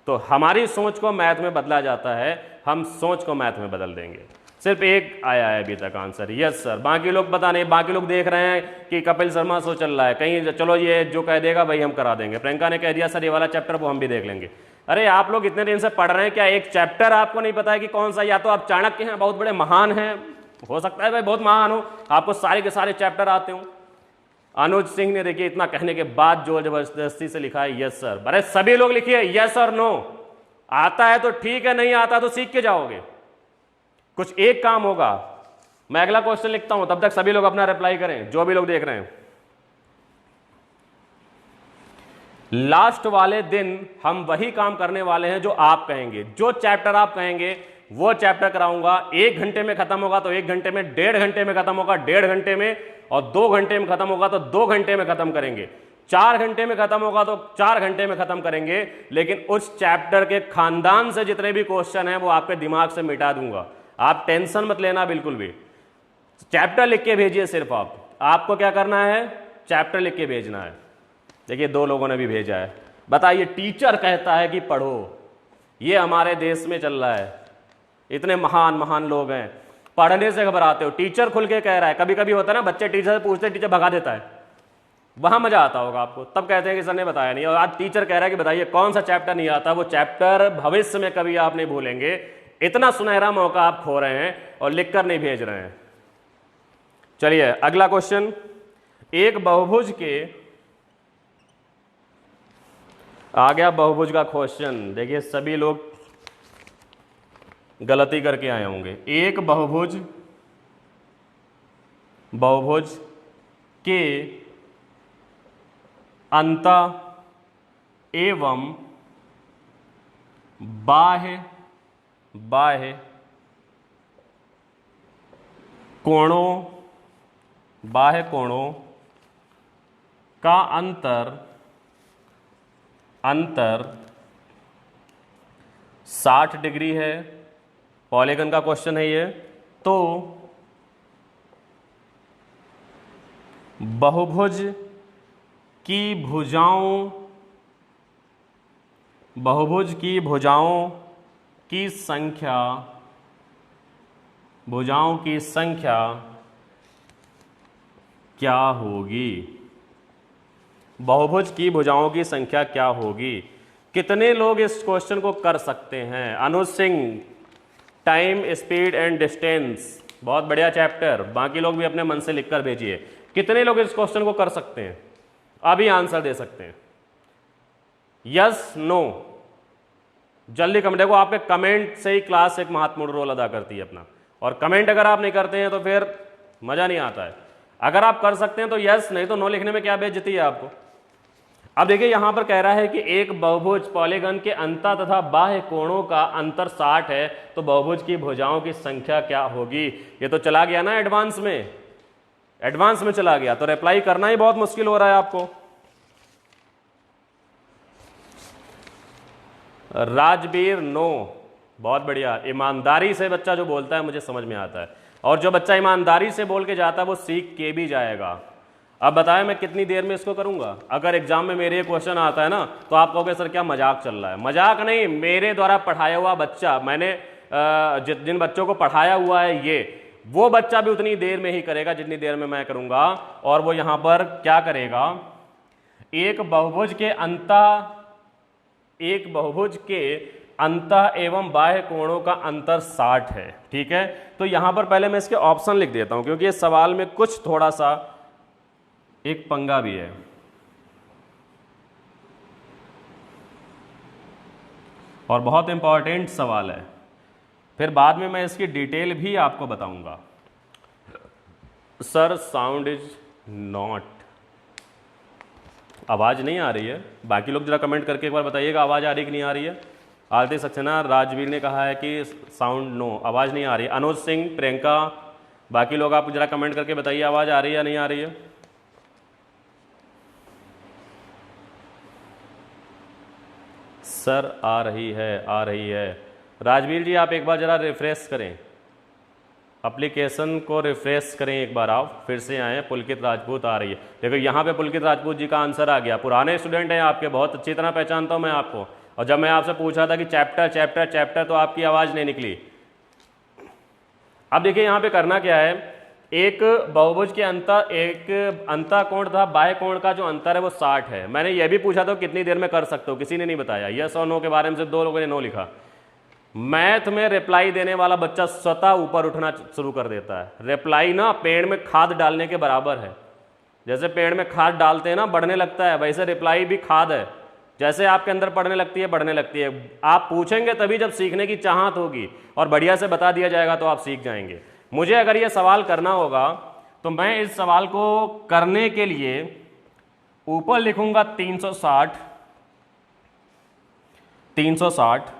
तो हमारी सोच को मैथ में बदला जाता है, हम सोच को मैथ में बदल देंगे। सिर्फ एक आया है अभी तक आंसर, यस सर। बाकी लोग पता नहीं, बाकी लोग देख रहे हैं कि कपिल शर्मा शो चल रहा है कहीं, चलो ये जो कह देगा वही हम करा देंगे। प्रियंका ने कह दिया सर ये वाला चैप्टर वो हम भी देख लेंगे। अरे आप लोग इतने दिन से पढ़ रहे हैं, क्या एक चैप्टर आपको नहीं पता है कि कौन सा? या तो आप चाणक्य हैं, बहुत बड़े महान हैं, हो सकता है भाई बहुत महान हो, आपको सारे के सारे चैप्टर आते हो। अनुज सिंह ने देखिए इतना कहने के बाद जो जबरदस्ती से लिखा है यस सर। अरे सभी लोग लिखिए यस और नो। आता है तो ठीक है, नहीं आता तो सीख के जाओगे, कुछ एक काम होगा। मैं अगला क्वेश्चन लिखता हूं, तब तक सभी लोग अपना रिप्लाई करें, जो भी लोग देख रहे हैं। लास्ट वाले दिन हम वही काम करने वाले हैं जो आप कहेंगे। जो चैप्टर आप कहेंगे वो चैप्टर कराऊंगा। 1 घंटे में खत्म होगा तो 1 घंटे में, 1.5 घंटे में खत्म होगा 1.5 घंटे में, और 2 घंटे में खत्म होगा तो 2 घंटे में खत्म करेंगे। 4 घंटे में खत्म होगा तो 4 घंटे में खत्म करेंगे। लेकिन उस चैप्टर के खानदान से जितने भी क्वेश्चन हैं वो आपके दिमाग से मिटा दूंगा। आप टेंशन मत लेना बिल्कुल भी। चैप्टर लिख के भेजिए, सिर्फ आपको क्या करना है, चैप्टर लिख के भेजना है। देखिए 2 लोगों ने भी भेजा है। बताइए, टीचर कहता है कि पढ़ो, ये हमारे देश में चल रहा है, इतने महान महान लोग हैं, पढ़ने से घबराते हो, टीचर खुल के कह रहा है। कभी कभी होता है ना, बच्चे टीचर से पूछते, टीचर भगा देता है, वहां मजा आता होगा आपको, तब कहते हैं कि सर ने बताया नहीं। और आज टीचर कह रहा है कि बताइए कौन सा चैप्टर नहीं आता। वो चैप्टर भविष्य में कभी आप नहीं भूलेंगे। इतना सुनहरा मौका आप खो रहे हैं और लिखकर नहीं भेज रहे हैं। चलिए अगला क्वेश्चन। एक बहुभुज के, आ गया बहुभुज का क्वेश्चन। देखिए सभी लोग गलती करके आए होंगे। एक बहुभुज के अंत एवं बाह्य कोणों का अंतर 60 डिग्री है। पॉलीगन का क्वेश्चन है ये। तो बहुभुज की भुजाओं की संख्या क्या होगी? बहुभुज की भुजाओं की संख्या क्या होगी? कितने लोग इस क्वेश्चन को कर सकते हैं? Anuj Singh, time, speed and distance, बहुत बढ़िया चैप्टर। बाकी लोग भी अपने मन से लिखकर भेजिए। कितने लोग इस क्वेश्चन को कर सकते हैं? अभी आंसर दे सकते हैं, यस नो। जल्दी कमेंट, देखो आपके कमेंट से ही क्लास एक महत्वपूर्ण रोल अदा करती है अपना, और कमेंट अगर आप नहीं करते हैं तो फिर मज़ा नहीं आता है। अगर आप कर सकते हैं तो यस, नहीं तो नो लिखने में क्या बेइज्जती है आपको। अब देखिए यहां पर कह रहा है कि एक बहुभुज पॉलीगन के अंतः तथा बाह्य कोणों का अंतर 60 है, तो बहुभुज की भुजाओं की संख्या क्या होगी। ये तो चला गया ना एडवांस में चला गया, तो रिप्लाई करना ही बहुत मुश्किल हो रहा है आपको। राजवीर नो, बहुत बढ़िया। ईमानदारी से बच्चा जो बोलता है मुझे समझ में आता है, और जो बच्चा ईमानदारी से बोल के जाता है वो सीख के भी जाएगा। अब बताएं मैं कितनी देर में इसको करूंगा। अगर एग्जाम में मेरे क्वेश्चन आता है ना तो आप कहोगे सर क्या मजाक चल रहा है। मजाक नहीं, मेरे द्वारा पढ़ाया हुआ बच्चा, मैंने जिन बच्चों को पढ़ाया हुआ है वो बच्चा भी उतनी देर में ही करेगा जितनी देर में मैं करूंगा। और वो यहां पर क्या करेगा, एक बहुभुज के अंतः एवं बाह्य कोणों का अंतर 60 है। ठीक है, तो यहां पर पहले मैं इसके ऑप्शन लिख देता हूं, क्योंकि इस सवाल में कुछ थोड़ा सा एक पंगा भी है। और बहुत इंपॉर्टेंट सवाल है, फिर बाद में मैं इसकी डिटेल भी आपको बताऊंगा। सर साउंड इज नॉट, आवाज नहीं आ रही है। बाकी लोग जरा कमेंट करके एक बार बताइएगा आवाज आ रही कि नहीं आ रही है। आरती सक्सेना, राजवीर ने कहा है कि साउंड नो, आवाज नहीं आ रही है। अनुज सिंह, प्रियंका, बाकी लोग आप जरा कमेंट करके बताइए आवाज आ रही है या नहीं आ रही है। सर आ रही है। राजवीर जी आप एक बार जरा रिफ्रेश करें, एप्लीकेशन को रिफ्रेश करें एक बार, आप फिर से आए। पुलकित राजपूत आ रही है, देखो यहाँ पे पुलकित राजपूत जी का आंसर आ गया। पुराने स्टूडेंट हैं आपके, बहुत अच्छी तरह पहचानता हूँ मैं आपको। और जब मैं आपसे पूछा था कि चैप्टर तो आपकी आवाज़ नहीं निकली। अब देखिए यहाँ पे करना क्या है, एक बहुभुज के अंतः कोण तथा बाह्य कोण का जो अंतर है वो 60 है। मैंने ये भी पूछा था कितनी देर में कर सकते हो, किसी ने नहीं बताया। यस और नो के बारे में सिर्फ 2 लोगों ने नो लिखा। मैथ में रिप्लाई देने वाला बच्चा स्वतः ऊपर उठना शुरू कर देता है। रिप्लाई ना पेड़ में खाद डालने के बराबर है। जैसे पेड़ में खाद डालते हैं ना बढ़ने लगता है, वैसे रिप्लाई भी खाद है। जैसे आपके अंदर पढ़ने लगती है बढ़ने लगती है। आप पूछेंगे तभी जब सीखने की चाहत होगी, और बढ़िया से बता दिया जाएगा तो आप सीख जाएंगे। मुझे अगर ये सवाल करना होगा तो मैं इस सवाल को करने के लिए ऊपर लिखूंगा 360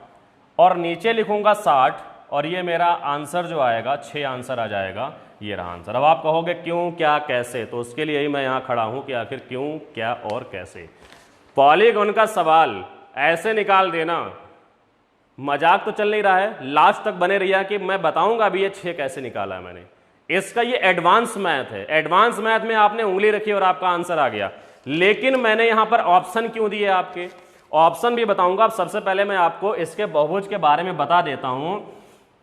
और नीचे लिखूंगा 60, और ये मेरा आंसर जो आएगा 6 आंसर आ जाएगा। ये रहा आंसर। अब आप कहोगे क्यों, क्या, कैसे, तो उसके लिए ही मैं यहाँ खड़ा हूं कि आखिर क्यों, क्या और कैसे। पॉलीगॉन का सवाल ऐसे निकाल देना, मजाक तो चल नहीं रहा है। लास्ट तक बने रहिए कि मैं बताऊंगा अभी ये 6 कैसे निकाला है मैंने। इसका ये एडवांस मैथ है। एडवांस मैथ में आपने उंगली रखी और आपका आंसर आ गया। लेकिन मैंने यहां पर ऑप्शन क्यों दिए, आपके ऑप्शन भी बताऊंगा। अब सबसे पहले मैं आपको इसके बहुभुज के बारे में बता देता हूं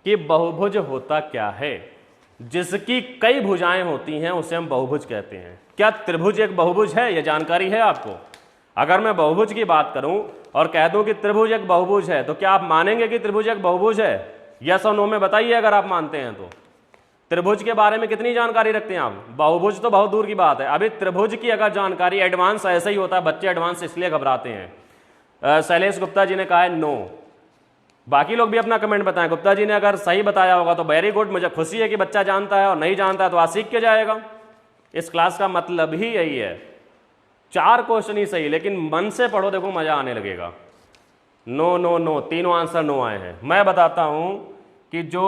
कि बहुभुज होता क्या है। जिसकी कई भुजाएं होती हैं उसे हम बहुभुज कहते हैं। क्या त्रिभुज एक बहुभुज है, यह जानकारी है आपको? अगर मैं बहुभुज की बात करूं और कह दूं कि त्रिभुज एक बहुभुज है, तो क्या आप मानेंगे कि त्रिभुज एक बहुभुज है? यस और नो में बताइए अगर आप मानते हैं तो। त्रिभुज के बारे में कितनी जानकारी रखते हैं आप? बहुभुज तो बहुत दूर की बात है। अभी त्रिभुज की अगर जानकारी, एडवांस ऐसा ही होता है, बच्चे एडवांस इसलिए घबराते हैं। शैलेश गुप्ता जी ने कहा है नो। बाकी लोग भी अपना कमेंट बताएं। गुप्ता जी ने अगर सही बताया होगा तो वेरी गुड, मुझे खुशी है कि बच्चा जानता है, और नहीं जानता है तो आज सीख के जाएगा। इस क्लास का मतलब ही यही है। 4 क्वेश्चन ही सही, लेकिन मन से पढ़ो, देखो मजा आने लगेगा। नो नो नो, तीनों आंसर नो आए हैं। मैं बताता हूं कि जो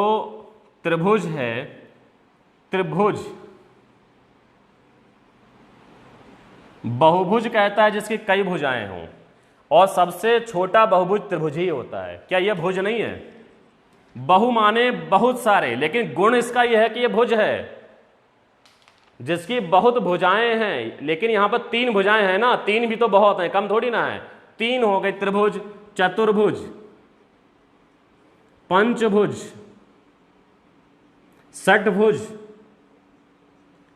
त्रिभुज है, त्रिभुज बहुभुज कहता है जिसकी कई भुजाएं हों, और सबसे छोटा बहुभुज त्रिभुज ही होता है। क्या यह भुज नहीं है? बहु माने बहुत सारे, लेकिन गुण इसका यह है कि यह भुज है जिसकी बहुत भुजाएं हैं। लेकिन यहां पर 3 भुजाएं हैं ना, 3 भी तो बहुत हैं, कम थोड़ी ना है। 3 हो गए, त्रिभुज, चतुर्भुज, पंचभुज, षटभुज,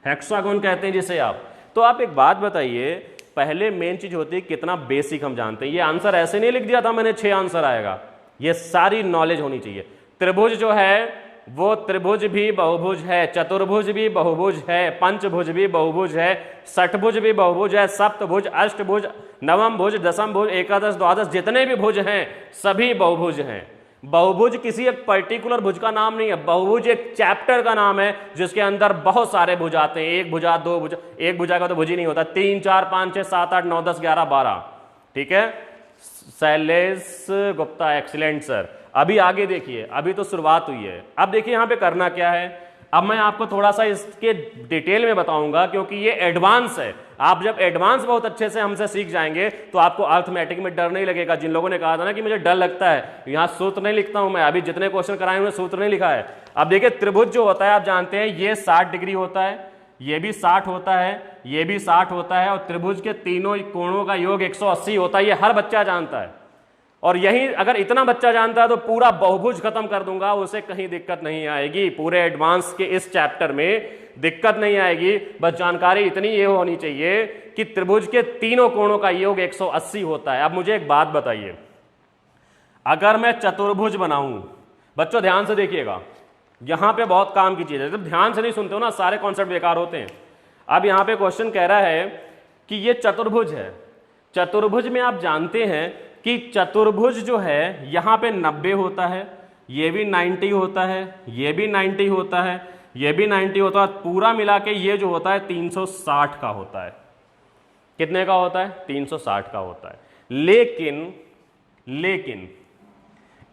हेक्सागोन कहते हैं जिसे आप। तो आप एक बात बताइए, पहले मेन चीज होती है कितना बेसिक हम जानते हैं। ये आंसर ऐसे नहीं लिख दिया था मैंने 6 आंसर आएगा, ये सारी नॉलेज होनी चाहिए। त्रिभुज जो है वो त्रिभुज भी बहुभुज है, चतुर्भुज भी बहुभुज है, पंचभुज भी बहुभुज है, षटभुज भी बहुभुज है, सप्तभुज, अष्टभुज, नवम भुज, दसम भुज, एकादश, द्वादश, जितने भी भुज हैं सभी बहुभुज हैं। बहुभुज किसी एक पर्टिकुलर भुज का नाम नहीं है, बहुभुज एक चैप्टर का नाम है जिसके अंदर बहुत सारे भुज आते हैं। एक भुजा, दो भुजा, एक भुजा का तो भुज ही नहीं होता, 3 4 5 6 7 8 9 10 11 12। ठीक है, शैलेश गुप्ता, एक्सीलेंट सर। अभी आगे देखिए, अभी तो शुरुआत हुई है। अब देखिए यहां पे करना क्या है, अब मैं आपको थोड़ा सा इसके डिटेल में बताऊंगा क्योंकि ये एडवांस है। आप जब एडवांस बहुत अच्छे से हमसे सीख जाएंगे तो आपको अर्थमेटिक में डर नहीं लगेगा। जिन लोगों ने कहा था ना कि मुझे डर लगता है, यहां सूत्र नहीं लिखता हूं मैं, अभी जितने क्वेश्चन कराए हुए सूत्र नहीं लिखा है। अब देखिए त्रिभुज जो होता है आप जानते हैं ये 60 डिग्री होता है, ये भी 60 होता है, ये भी 60 होता है, और त्रिभुज के तीनों कोणों का योग 180 होता है। ये हर बच्चा जानता है, और यही अगर इतना बच्चा जानता है तो पूरा बहुभुज खत्म कर दूंगा, उसे कहीं दिक्कत नहीं आएगी। पूरे एडवांस के इस चैप्टर में दिक्कत नहीं आएगी, बस जानकारी इतनी ये होनी चाहिए कि त्रिभुज के तीनों कोणों का योग 180 होता है। अब मुझे एक बात बताइए, अगर मैं चतुर्भुज बनाऊं, बच्चों ध्यान से देखिएगा, यहां पे बहुत काम की चीज है, जब ध्यान से नहीं सुनते हो ना सारे कॉन्सेप्ट बेकार होते हैं। अब यहां पे क्वेश्चन कह रहा है कि ये चतुर्भुज है, चतुर्भुज में आप जानते हैं कि चतुर्भुज जो है यहां पे 90 होता है, ये भी 90 होता है, ये भी 90 होता है, ये भी 90 होता है, पूरा मिला के ये जो होता है 360 का होता है। कितने का होता है? 360 का होता है। लेकिन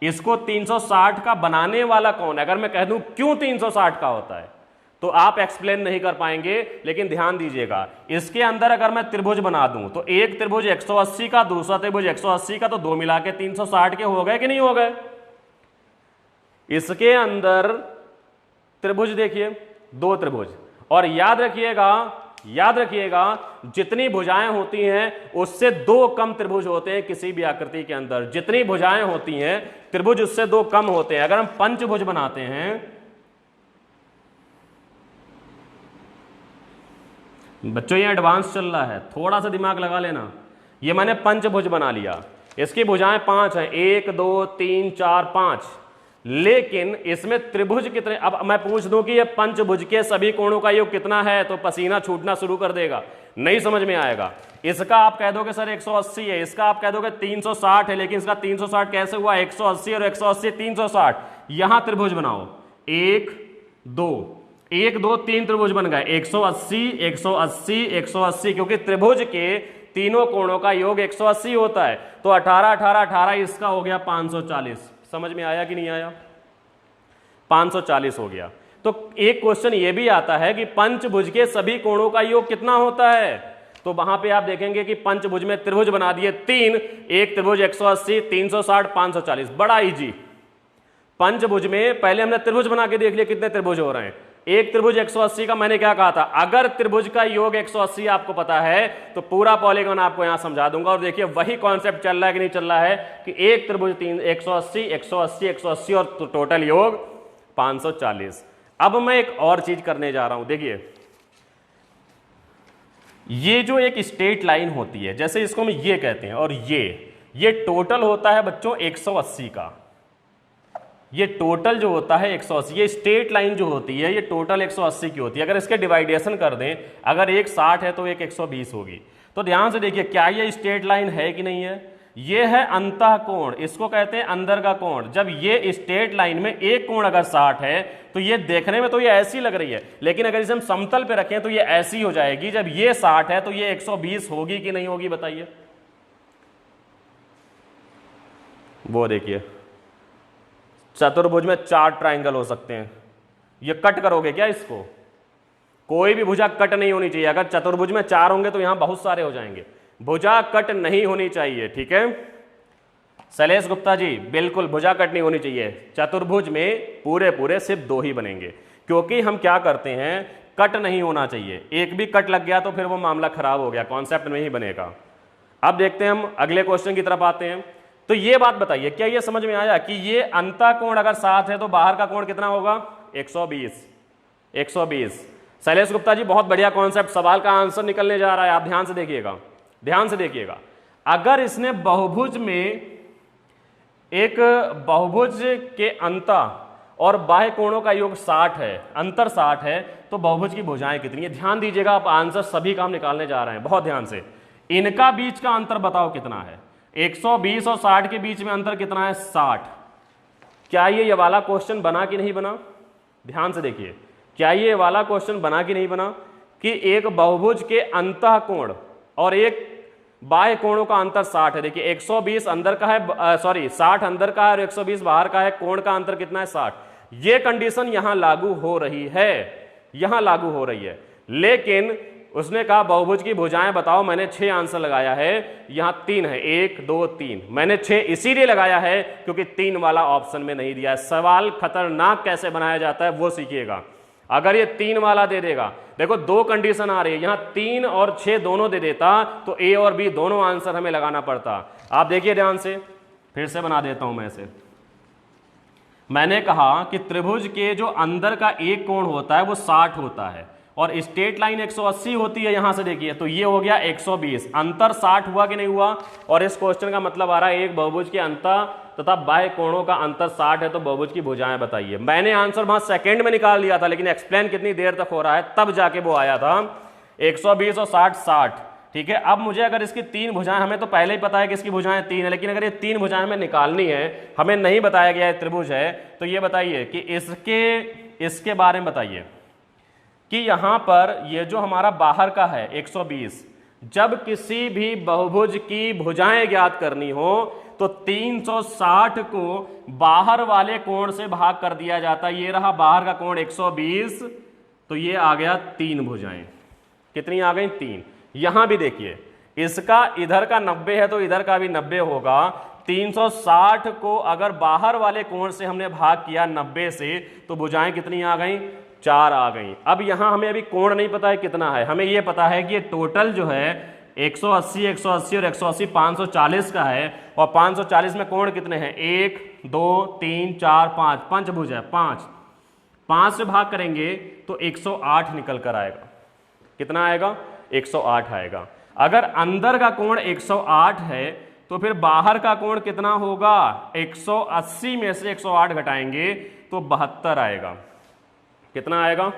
इसको 360 का बनाने वाला कौन है? अगर मैं कह दूं क्यों 360 का होता है तो आप एक्सप्लेन नहीं कर पाएंगे, लेकिन ध्यान दीजिएगा, इसके अंदर अगर मैं त्रिभुज बना दूं तो एक त्रिभुज 180 का, दूसरा त्रिभुज 180 का, तो दो मिला के 360 के हो गए कि नहीं हो गए? इसके अंदर त्रिभुज देखिए, दो त्रिभुज, और याद रखिएगा जितनी भुजाएं होती हैं उससे दो कम त्रिभुज होते हैं किसी भी आकृति के अंदर। जितनी भुजाएं होती हैं त्रिभुज उससे दो कम होते हैं। अगर हम पंचभुज बनाते हैं, बच्चों ये एडवांस चल रहा है, थोड़ा सा दिमाग लगा लेना। ये मैंने पंचभुज बना लिया, इसकी भुजाएं 5 हैं, 1 2 3 4 5, लेकिन इसमें त्रिभुज कितने? अब मैं पूछ दूं कि ये पंचभुज के सभी कोणों का योग कितना है तो पसीना छूटना शुरू कर देगा, नहीं समझ में आएगा। इसका आप कह दोगे सर 180 है, इसका आप कह दोगे 360 है, लेकिन इसका 360 कैसे हुआ? 180 और 180 360। यहां त्रिभुज बनाओ, 1 2 3 त्रिभुज बन गए, 180 180 180, क्योंकि त्रिभुज के तीनों कोणों का योग 180 होता है। तो 18 18 18, इसका हो गया 540। समझ में आया कि नहीं आया? 540 हो गया। तो एक क्वेश्चन ये भी आता है कि पंचभुज के सभी कोणों का योग कितना होता है, तो वहां पे आप देखेंगे कि पंचभुज में त्रिभुज बना दिए 3, एक त्रिभुज 180 360 540, बड़ा इजी। पंचभुज में पहले हमने त्रिभुज बना के देख लिया कितने त्रिभुज हो रहे हैं। एक त्रिभुज 180 का मैंने क्या कहा था, अगर त्रिभुज का योग 180 आपको पता है तो पूरा पॉलीगॉन आपको यहां समझा दूंगा। और देखिए वही कॉन्सेप्ट चल रहा है कि नहीं चल रहा है कि एक त्रिभुज 180 180 180 और टोटल योग 540। अब मैं एक और चीज करने जा रहा हूं, देखिए ये जो एक स्ट्रेट लाइन होती है, जैसे इसको हम ये कहते हैं, और ये टोटल होता है बच्चों 180 का। ये टोटल जो होता है 180, ये स्ट्रेट लाइन जो होती है ये टोटल 180 की होती है। अगर इसके डिवाइडेशन कर दें, अगर एक 60 है तो एक 120 होगी। तो ध्यान से देखिए क्या ये स्ट्रेट लाइन है कि नहीं है? ये है अंतः कोण, इसको कहते हैं अंदर का कोण। जब ये स्ट्रेट लाइन में एक कोण अगर 60 है तो ये देखने में तो ये ऐसी लग रही है, लेकिन अगर इसे हम समतल पे रखें तो ये ऐसी हो जाएगी। जब ये 60 है तो ये 120 होगी कि नहीं होगी बताइए? वो देखिए चतुर्भुज में 4 ट्राइंगल हो सकते हैं, ये कट करोगे क्या इसको? कोई भी भुजा कट नहीं होनी चाहिए। अगर चतुर्भुज में 4 होंगे तो यहां बहुत सारे हो जाएंगे, भुजा कट नहीं होनी चाहिए। ठीक है शैलेश गुप्ता जी, बिल्कुल भुजा कट नहीं होनी चाहिए। चतुर्भुज में पूरे सिर्फ 2 ही बनेंगे, क्योंकि हम क्या करते हैं, कट नहीं होना चाहिए। एक भी कट लग गया तो फिर वो मामला खराब हो गया, कॉन्सेप्ट में ही बनेगा। अब देखते हैं हम अगले क्वेश्चन की तरफ आते हैं। तो ये बात बताइए, क्या ये समझ में आया कि ये अंतः कोण अगर 7 है तो बाहर का कोण कितना होगा? 120। शैलेश गुप्ता जी बहुत बढ़िया कॉन्सेप्ट, सवाल का आंसर निकलने जा रहा है, आप ध्यान से देखिएगा। अगर इसने बहुभुज में एक बहुभुज के अंतः और बाह्य कोणों का योग 60 है, अंतर 60 है, तो बहुभुज की भुजाएं कितनी है? ध्यान दीजिएगा, आप आंसर सभी का हम निकालने जा रहे हैं, बहुत ध्यान से। इनका बीच का अंतर बताओ कितना है? 120 और 60 के बीच में अंतर कितना है? 60। क्या ये वाला क्वेश्चन बना कि नहीं बना? ध्यान से देखिए, क्या ये वाला क्वेश्चन बना कि नहीं बना कि एक बहुभुज के अंतः कोण और एक बाह्य कोणों का अंतर 60 है। देखिए 120 अंदर का है, सॉरी 60 अंदर का है और 120 बाहर का है, कोण का अंतर कितना है? 60। ये कंडीशन यहां लागू हो रही है, यहां लागू हो रही है। लेकिन उसने कहा बहुभुज की भुजाएं बताओ, मैंने 6 आंसर लगाया है, यहां 3 है, 1 2 3। मैंने 6 इसीलिए लगाया है क्योंकि 3 वाला ऑप्शन में नहीं दिया है। सवाल खतरनाक कैसे बनाया जाता है वो सीखिएगा। अगर ये 3 वाला दे देगा, देखो 2 कंडीशन आ रही है, यहां 3 और 6 दोनों दे देता तो ए और बी दोनों आंसर हमें लगाना पड़ता। आप देखिए ध्यान से, फिर से बना देता हूं मैं इसे। मैंने कहा कि त्रिभुज के जो अंदर का एक कोण होता है वो 60 होता है और स्ट्रेट लाइन 180 होती है। यहां से देखिए तो ये हो गया 120, अंतर 60 हुआ कि नहीं हुआ? और इस क्वेश्चन का मतलब आ रहा है एक बहुभुज के अंतर तथा बाह्य कोणों का अंतर 60 है, तो बहुभुज की भुजाएं बताइए। मैंने आंसर वहां सेकंड में निकाल लिया था, लेकिन एक्सप्लेन कितनी देर तक हो रहा है तब जाके वो आया था। 120 और 60 60, ठीक है। अब मुझे अगर इसकी 3 भुजाएं, हमें तो पहले ही पता है कि इसकी भुजाएं 3 है, लेकिन अगर ये 3 भुजाएं हमें निकालनी है, हमें नहीं बताया गया है त्रिभुज है, तो ये बताइए कि इसके बारे में बताइए कि यहां पर ये जो हमारा बाहर का है 120, जब किसी भी बहुभुज की भुजाएं ज्ञात करनी हो तो 360 को बाहर वाले कोण से भाग कर दिया जाता है। ये रहा बाहर का कोण 120, तो ये आ गया 3 भुजाएं। कितनी आ गई? 3। यहां भी देखिए, इसका इधर का 90 है तो इधर का भी 90 होगा। 360 को अगर बाहर वाले कोण से हमने भाग किया 90 से, तो भुजाएं कितनी आ गई? 4 आ गई। अब यहां हमें अभी कोण नहीं पता है कितना है, हमें यह पता है कि ये टोटल जो है 180 180 और 180 540 का है, और 540 में कोण कितने हैं? 1 2 3 4 5, पंचभुज है 5। 5 से भाग करेंगे तो 108 निकल कर आएगा। कितना आएगा? 108 आएगा। अगर अंदर का कोण 108 है तो फिर बाहर का कोण कितना होगा? 180 में से 108 घटाएंगे तो 72 आएगा। कितना आएगा?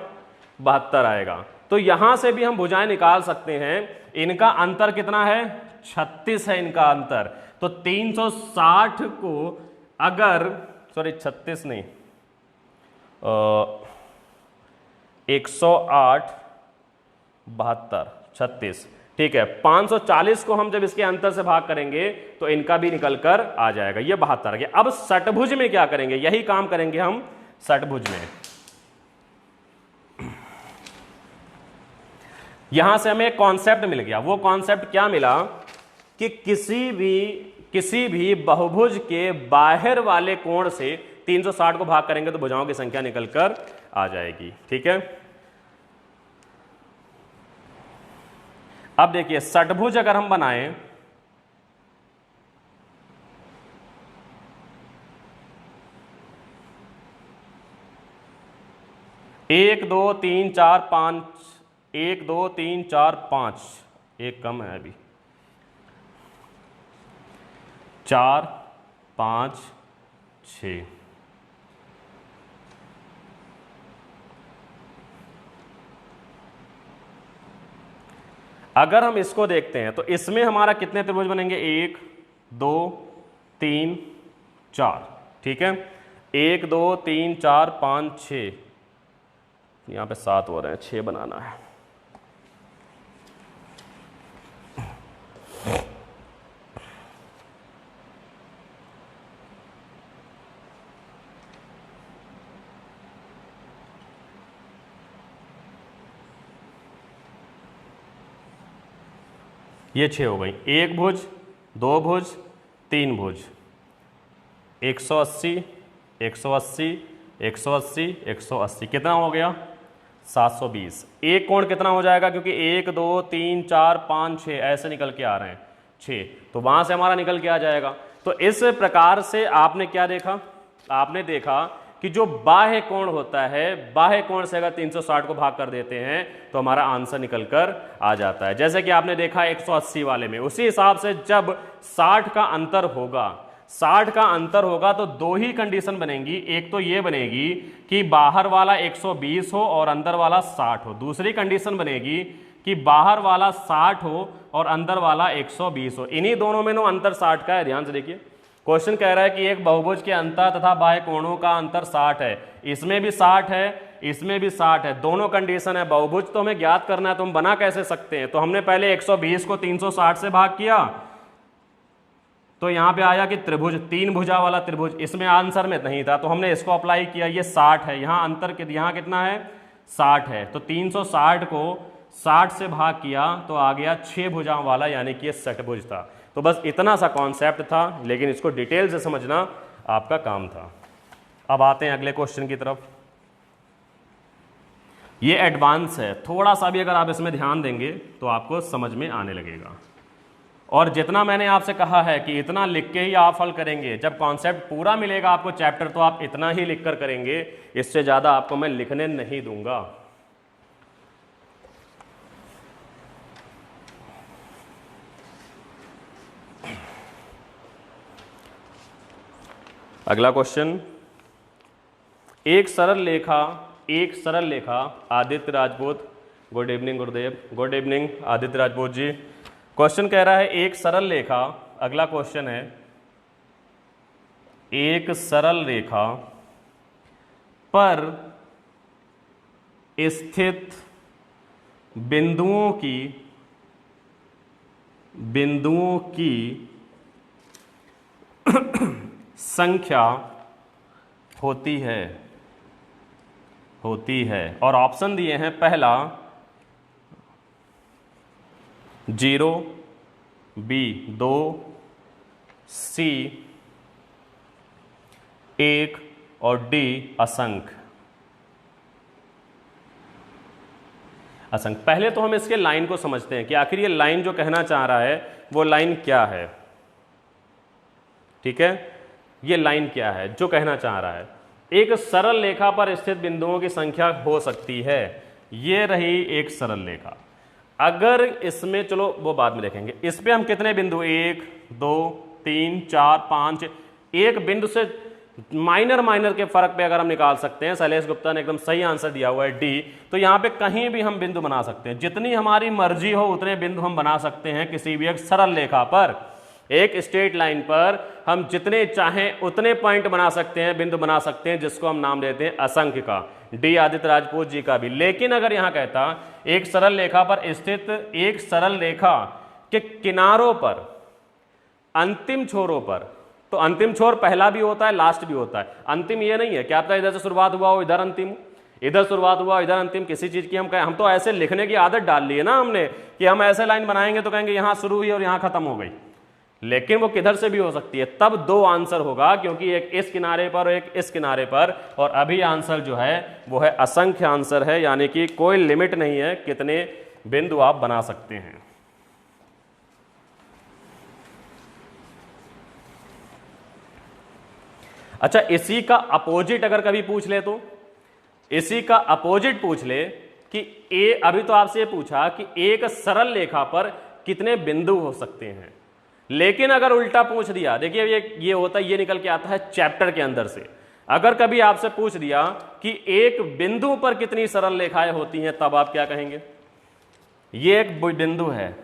72 आएगा। तो यहां से भी हम भुजाएं निकाल सकते हैं। इनका अंतर कितना है? 36 है इनका अंतर। तो 360 को अगर, सॉरी 36 नहीं, 108 72 36, ठीक है। 540 को हम जब इसके अंतर से भाग करेंगे तो इनका भी निकल कर आ जाएगा, ये 72 गया। अब षटभुज में क्या करेंगे? यही काम करेंगे हम षटभुज में। यहां से हमें एक कॉन्सेप्ट मिल गया। वो कॉन्सेप्ट क्या मिला कि किसी भी बहुभुज के बाहर वाले कोण से 360 को भाग करेंगे तो भुजाओं की संख्या निकलकर आ जाएगी, ठीक है। अब देखिए षटभुज अगर हम बनाएं, एक दो तीन चार पांच, 1 2 3 4 5, एक कम है अभी, 4 5 6, अगर हम इसको देखते हैं तो इसमें हमारा कितने त्रिभुज बनेंगे? 1 2 3 4, ठीक है। 1 2 3 4 5 6, यहां पे 7 हो रहे हैं, 6 बनाना है। ये 6 हो गई। 1 भुज, 2 भुज, 3 भुज, 180 180 180 180, कितना हो गया? 720। एक कोण कितना हो जाएगा? क्योंकि 1 2 3 4 5 6 ऐसे निकल के आ रहे हैं, 6, तो वहां से हमारा निकल के आ जाएगा। तो इस प्रकार से आपने क्या देखा? आपने देखा कि जो बाह्य कोण होता है, बाह्य कोण से अगर 360 को भाग कर देते हैं तो हमारा आंसर निकल कर आ जाता है। जैसे कि आपने देखा 180 वाले में, उसी हिसाब से जब 60 का अंतर होगा 60 का अंतर होगा तो दो ही कंडीशन बनेंगी। एक तो ये बनेगी कि बाहर वाला 120 हो और अंदर वाला 60 हो। दूसरी कंडीशन बनेगी कि बाहर वाला 60 हो और अंदर वाला 120 हो। इन्हीं दोनों में नो अंतर 60 का है। ध्यान से देखिए, क्वेश्चन कह रहा है कि एक बहुभुज के अंतर तथा बाह्य कोणों का अंतर 60 है। इसमें भी 60 है, इसमें भी 60 है, दोनों कंडीशन है। बहुभुज तो हमें ज्ञात करना है, तो हम बना कैसे सकते हैं? तो हमने पहले 120 को 360 से भाग किया, तो यहां पे आया कि त्रिभुज, तीन भुजा वाला त्रिभुज। इसमें आंसर में नहीं था तो हमने इसको अप्लाई किया, ये 60 है। यहां अंतर यहां कितना है? 60 है। तो 360 को 60 से भाग किया तो आ गया 6 भुजाओं वाला, यानी कि ये षटभुज था। तो बस इतना सा कॉन्सेप्ट था, लेकिन इसको डिटेल से समझना आपका काम था। अब आते हैं अगले क्वेश्चन की तरफ। ये एडवांस है, थोड़ा सा भी अगर आप इसमें ध्यान देंगे तो आपको समझ में आने लगेगा। और जितना मैंने आपसे कहा है कि इतना लिख के ही आप हल करेंगे, जब कॉन्सेप्ट पूरा मिलेगा आपको चैप्टर तो आप इतना ही लिख कर करेंगे, इससे ज्यादा आपको मैं लिखने नहीं दूंगा। अगला क्वेश्चन, एक सरल लेखा आदित्य राजपूत, गुड इवनिंग गुरुदेव, good evening Aditya Rajput ji. Question कह रहा है एक सरल रेखा, अगला क्वेश्चन है एक सरल रेखा पर स्थित बिंदुओं की संख्या होती है और ऑप्शन दिए हैं, पहला 0, B 2, C 1 और D असंख्य। पहले तो हम इसके लाइन को समझते हैं कि आखिर ये लाइन जो कहना चाह रहा है वो लाइन क्या है। ठीक है, ये लाइन क्या है जो कहना चाह रहा है? एक सरल रेखा पर स्थित बिंदुओं की संख्या हो सकती है। ये रही एक सरल रेखा। अगर इसमें, चलो वो बाद में देखेंगे, इस पे हम कितने बिंदु, 1 2 3 4 5, एक बिंदु से माइनर के फर्क पे अगर हम निकाल सकते हैं, शैलेश गुप्ता ने एकदम सही आंसर दिया हुआ है डी। तो यहां पे कहीं भी हम बिंदु बना सकते हैं, जितनी हमारी मर्जी हो उतने बिंदु हम बना सकते हैं किसी भी एक सरल रेखा पर। एक स्ट्रेट लाइन पर हम जितने चाहें उतने पॉइंट बना सकते हैं, बिंदु बना सकते हैं, जिसको हम नाम देते हैं असंख्य का। डी आदित्य राजपूत जी का भी। लेकिन अगर यहां कहता एक सरल रेखा पर स्थित, एक सरल रेखा के किनारों पर, अंतिम छोरों पर, तो अंतिम छोर पहला भी होता है लास्ट भी होता है। अंतिम ये नहीं है क्या पता इधर से शुरुआत हुआ हो इधर अंतिम, इधर शुरुआत हुआ इधर अंतिम, किसी चीज की हम तो ऐसे लिखने की आदत डाल ली है ना हमने कि हम ऐसे लाइन बनाएंगे तो कहेंगे यहां शुरू हुई और यहां खत्म हो गई, लेकिन वो किधर से भी हो सकती है। तब दो आंसर होगा, क्योंकि एक इस किनारे पर और एक इस किनारे पर, और अभी आंसर जो है वो है असंख्य आंसर है, यानी कि कोई लिमिट नहीं है कितने बिंदु आप बना सकते हैं। अच्छा, इसी का अपोजिट अगर कभी पूछ ले, तो इसी का अपोजिट पूछ ले कि अभी तो आपसे पूछा कि एक सरल रेखा पर कितने बिंदु हो सकते हैं, लेकिन अगर उल्टा पूछ दिया, देखिए ये होता है, ये निकल के आता है चैप्टर के अंदर से। अगर कभी आपसे पूछ दिया कि एक बिंदु पर कितनी सरल रेखाएं होती हैं, तब आप क्या कहेंगे? ये एक बिंदु है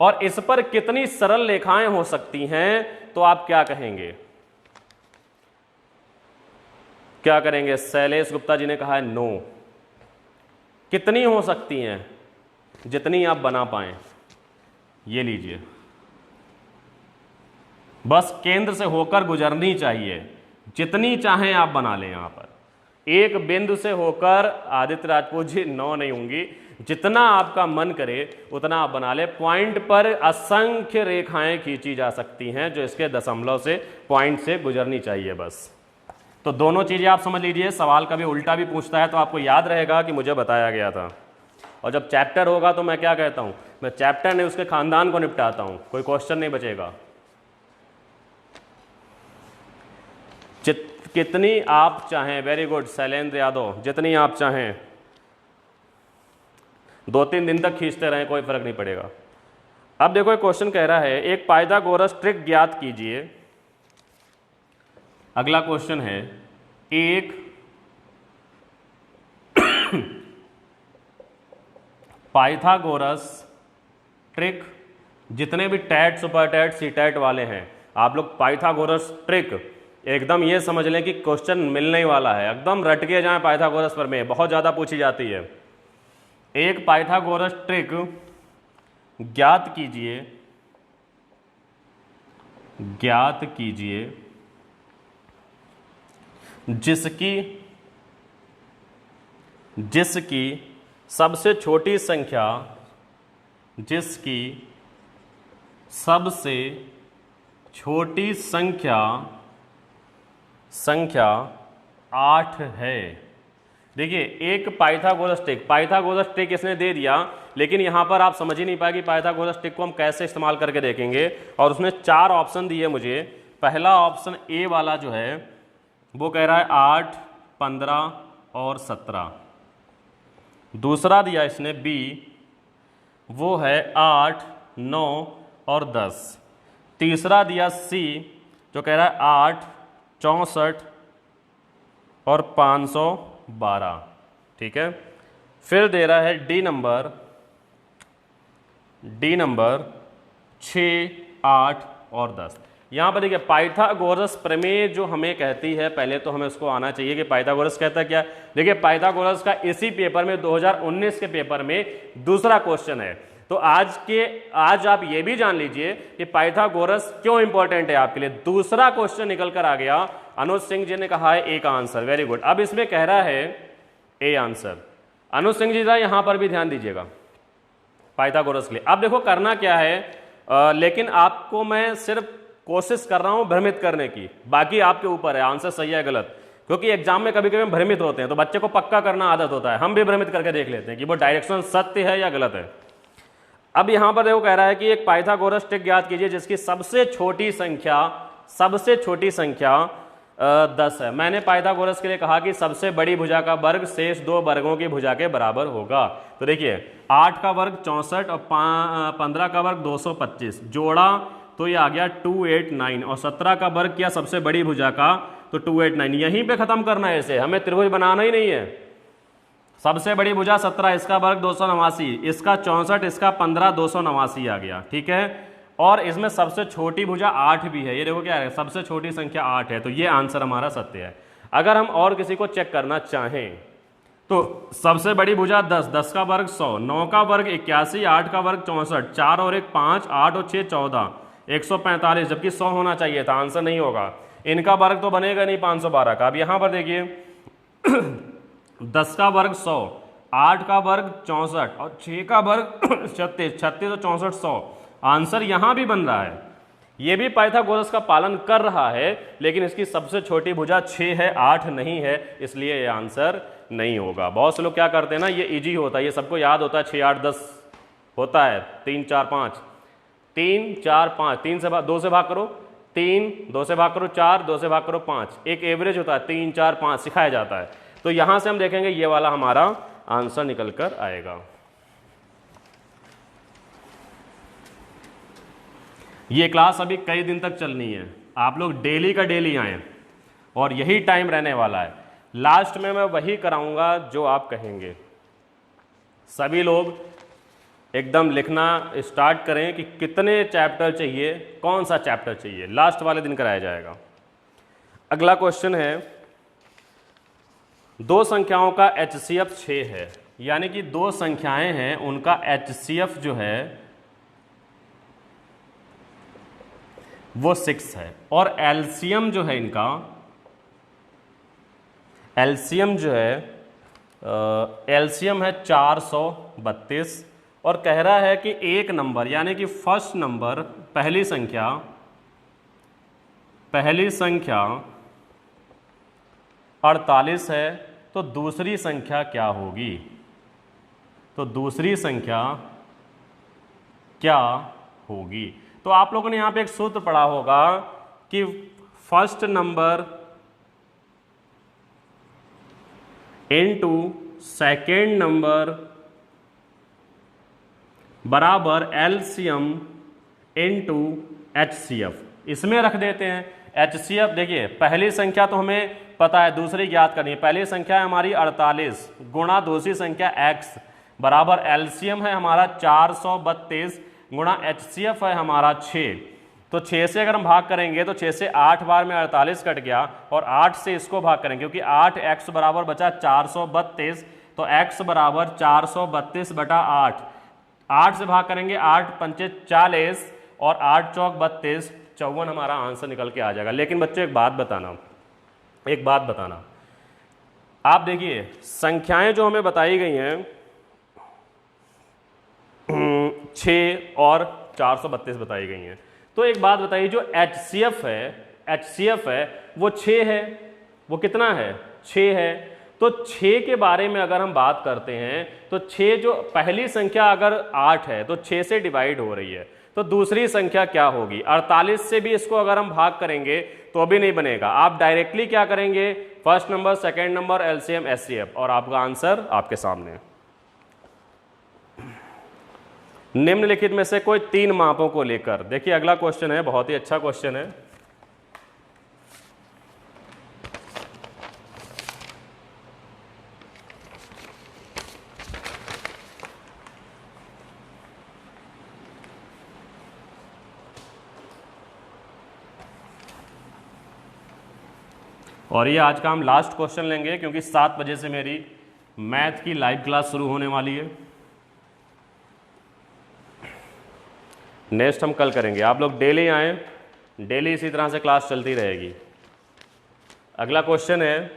और इस पर कितनी सरल रेखाएं हो सकती हैं, तो आप क्या कहेंगे? क्या करेंगे? शैलेश गुप्ता जी ने कहा है नो। कितनी हो सकती हैं? जितनी आप बना पाए। ये लीजिए, बस केंद्र से होकर गुजरनी चाहिए, जितनी चाहें आप बना लें। यहां पर एक बिंदु से होकर, आदित्य राजपूत जी नो नहीं होंगी, जितना आपका मन करे उतना आप बना ले। पॉइंट पर असंख्य रेखाएं खींची जा सकती हैं जो इसके दशमलव से, पॉइंट से गुजरनी चाहिए बस। तो दोनों चीजें आप समझ लीजिए। सवाल कभी उल्टा भी पूछता है तो आपको याद रहेगा कि मुझे बताया गया था। और जब चैप्टर होगा तो मैं क्या कहता हूं, मैं चैप्टर ने उसके खानदान को निपटाता हूं, कोई क्वेश्चन नहीं बचेगा। कितनी आप चाहें, वेरी गुड शैलेंद्र यादव, जितनी आप चाहें 2-3 दिन तक खींचते रहें, कोई फर्क नहीं पड़ेगा। अब देखो एक क्वेश्चन कह रहा है, एक पाइथागोरस ट्रिक ज्ञात कीजिए अगला क्वेश्चन है, एक पाइथागोरस ट्रिक, जितने भी टैट, सुपर टैट, सी टैट वाले हैं, आप लोग पाइथागोरस ट्रिक एकदम ये समझ लें कि क्वेश्चन मिलने ही वाला है, एकदम रट के जाएं पाइथागोरस पर में, बहुत ज़्यादा पूछी जाती है। एक पाइथागोरस ट्रिक ज्ञात कीजिए, ज्ञात कीजिए जिसकी सबसे छोटी संख्या, जिसकी सबसे छोटी संख्या 8 है। देखिए, एक पाइथागोरस ट्रिक इसने दे दिया, लेकिन यहां पर आप समझ ही नहीं पाए कि पाइथागोरस ट्रिक को हम कैसे इस्तेमाल करके देखेंगे। और उसने 4 ऑप्शन दिए मुझे। पहला ऑप्शन ए वाला जो है वो कह रहा है 8, 15 और 17। दूसरा दिया इसने बी, वो है 8, 9 और 10। तीसरा दिया सी, जो कह रहा है 8, 64 और 512। ठीक है। फिर दे रहा है डी नंबर 6, 8 और 10। यहां पर देखिए, पाइथागोरस प्रमेय जो हमें कहती है, पहले तो हमें उसको आना चाहिए कि पाइथागोरस कहता क्या। देखिए, पाइथागोरस का इसी पेपर में 2019 के पेपर में दूसरा क्वेश्चन है। तो आज आप ये भी जान लीजिए कि पाइथागोरस क्यों इंपॉर्टेंट है आपके लिए। दूसरा क्वेश्चन निकल कर आ गया। अनुज सिंह जी ने कहा है ए का आंसर, वेरी गुड। अब इसमें कह रहा है ए आंसर। अनुज सिंह जी यहां पर भी ध्यान दीजिएगा पाइथागोरस के लिए। अब देखो करना क्या है, लेकिन आपको मैं सिर्फ कोशिश कर रहा हूं भ्रमित करने की, बाकी आपके ऊपर है आंसर सही है गलत। क्योंकि एग्जाम में कभी कभी हम भ्रमित होते हैं, तो बच्चे को पक्का करना आदत होता है, हम भी भ्रमित करके देख लेते हैं कि वो डायरेक्शन सत्य है या गलत है। अब यहां पर देखो कह रहा है कि एक पाइथागोरस ट्रिक ज्ञात कीजिए जिसकी सबसे छोटी संख्या 10 है। मैंने पाइथागोरस के लिए कहा कि सबसे बड़ी भुजा का वर्ग शेष 2 वर्गों की भुजा के बराबर होगा। तो देखिए, 8 का वर्ग 64 और 15 का वर्ग 225 जोड़ा तो ये आ गया 289, और 17 का वर्ग किया सबसे बड़ी भुजा का तो 289। यहीं पे खत्म करना है इसे, हमें त्रिभुज बनाना ही नहीं है। सबसे बड़ी भुजा 17, इसका वर्ग 289, इसका 64, इसका 15, 289 आ गया। ठीक है। और इसमें सबसे छोटी भुजा 8 भी है। ये देखो क्या है, सबसे छोटी संख्या 8 है, तो ये आंसर हमारा सत्य है। अगर हम और किसी को चेक करना चाहें तो सबसे बड़ी भुजा 10, 10 का वर्ग 100, 9 का वर्ग 81, 8 का वर्ग 64, 4 और 1 5, 8 और 6 14, 145, jabki 100 होना चाहिए था, आंसर नहीं होगा। इनका वर्ग तो बनेगा नहीं 512 का। अब यहां पर देखिए 10 का वर्ग 100, 8 का वर्ग 64 और 6 का वर्ग 36, 36 और 64 100। आंसर यहां भी बन रहा है। ये भी पाइथागोरस का पालन कर रहा है, लेकिन इसकी सबसे छोटी भुजा 6 है, 8 नहीं है, इसलिए ये आंसर नहीं होगा। बहुत से लोग क्या करते हैं ना, ये इजी होता है, ये सबको याद होता है, 6 8 10 होता है, 3 4 5, 3 4 5, 2 से भाग करो 3, 2 से भाग करो 4, 2 से भाग करो 5, एक एवरेज होता है 3 4 5 सिखाया जाता है। तो यहां से हम देखेंगे ये वाला हमारा आंसर निकल कर आएगा। ये क्लास अभी कई दिन तक चलनी है, आप लोग डेली का डेली आए और यही टाइम रहने वाला है। लास्ट में मैं वही कराऊंगा जो आप कहेंगे। सभी लोग एकदम लिखना स्टार्ट करें कि कितने चैप्टर चाहिए, कौन सा चैप्टर चाहिए, लास्ट वाले दिन कराया जाएगा। अगला क्वेश्चन है, दो संख्याओं का HCF 6 है, यानी कि दो संख्याएं हैं उनका HCF जो है वो 6 है, और एलसीएम जो है इनका, एलसीएम जो है एलसीएम है 432, और कह रहा है कि एक नंबर यानी कि फर्स्ट नंबर पहली संख्या 48 है, तो दूसरी संख्या क्या होगी? तो दूसरी संख्या क्या होगी? तो आप लोगों ने यहां पे एक सूत्र पढ़ा होगा कि first number into second number बराबर एलसीएम इनटू HCF। इसमें रख देते हैं। HCF देखिए पहली संख्या तो हमें पता है, दूसरी ज्ञात करनी है। पहली संख्या है हमारी 48 गुणा दूसरी संख्या x बराबर एलसीएम है हमारा 432 गुणा HCF है हमारा 6। तो 6 से अगर हम भाग करेंगे तो 6 से 8 बार में 48 कट गया और 8 से इसको भाग करेंगे क्योंकि 8x बराबर बचा 432, तो x बराबर 432 बटा 8। 8 से भाग करेंगे 8 पंचे 40 और 8 चौक 32, 54 हमारा आंसर निकल के आ जाएगा। लेकिन बच्चों एक बात बताना, आप देखिए संख्याएं जो हमें बताई गई हैं 6 और 432 बताई गई हैं, तो एक बात बताइए जो HCF है वो 6 है, वो कितना है 6 है। तो 6 के बारे में अगर हम बात करते हैं तो 6 जो पहली संख्या अगर 8 है तो 6 से डिवाइड हो रही है, तो दूसरी संख्या क्या होगी 48 से भी इसको अगर हम भाग करेंगे तो भी नहीं बनेगा। आप डायरेक्टली क्या करेंगे, first number second number LCM HCF और आपका आंसर आपके सामने है। निम्नलिखित में से कोई 3 मापों को लेकर, देखिए अगला क्वेश्चन है, बहुत ही अच्छा क्वेश्चन है। और ये आज का हम लास्ट क्वेश्चन लेंगे क्योंकि 7 बजे से मेरी मैथ की लाइव क्लास शुरू होने वाली है। नेक्स्ट हम कल करेंगे, आप लोग डेली आएँ, डेली इसी तरह से क्लास चलती रहेगी। अगला क्वेश्चन है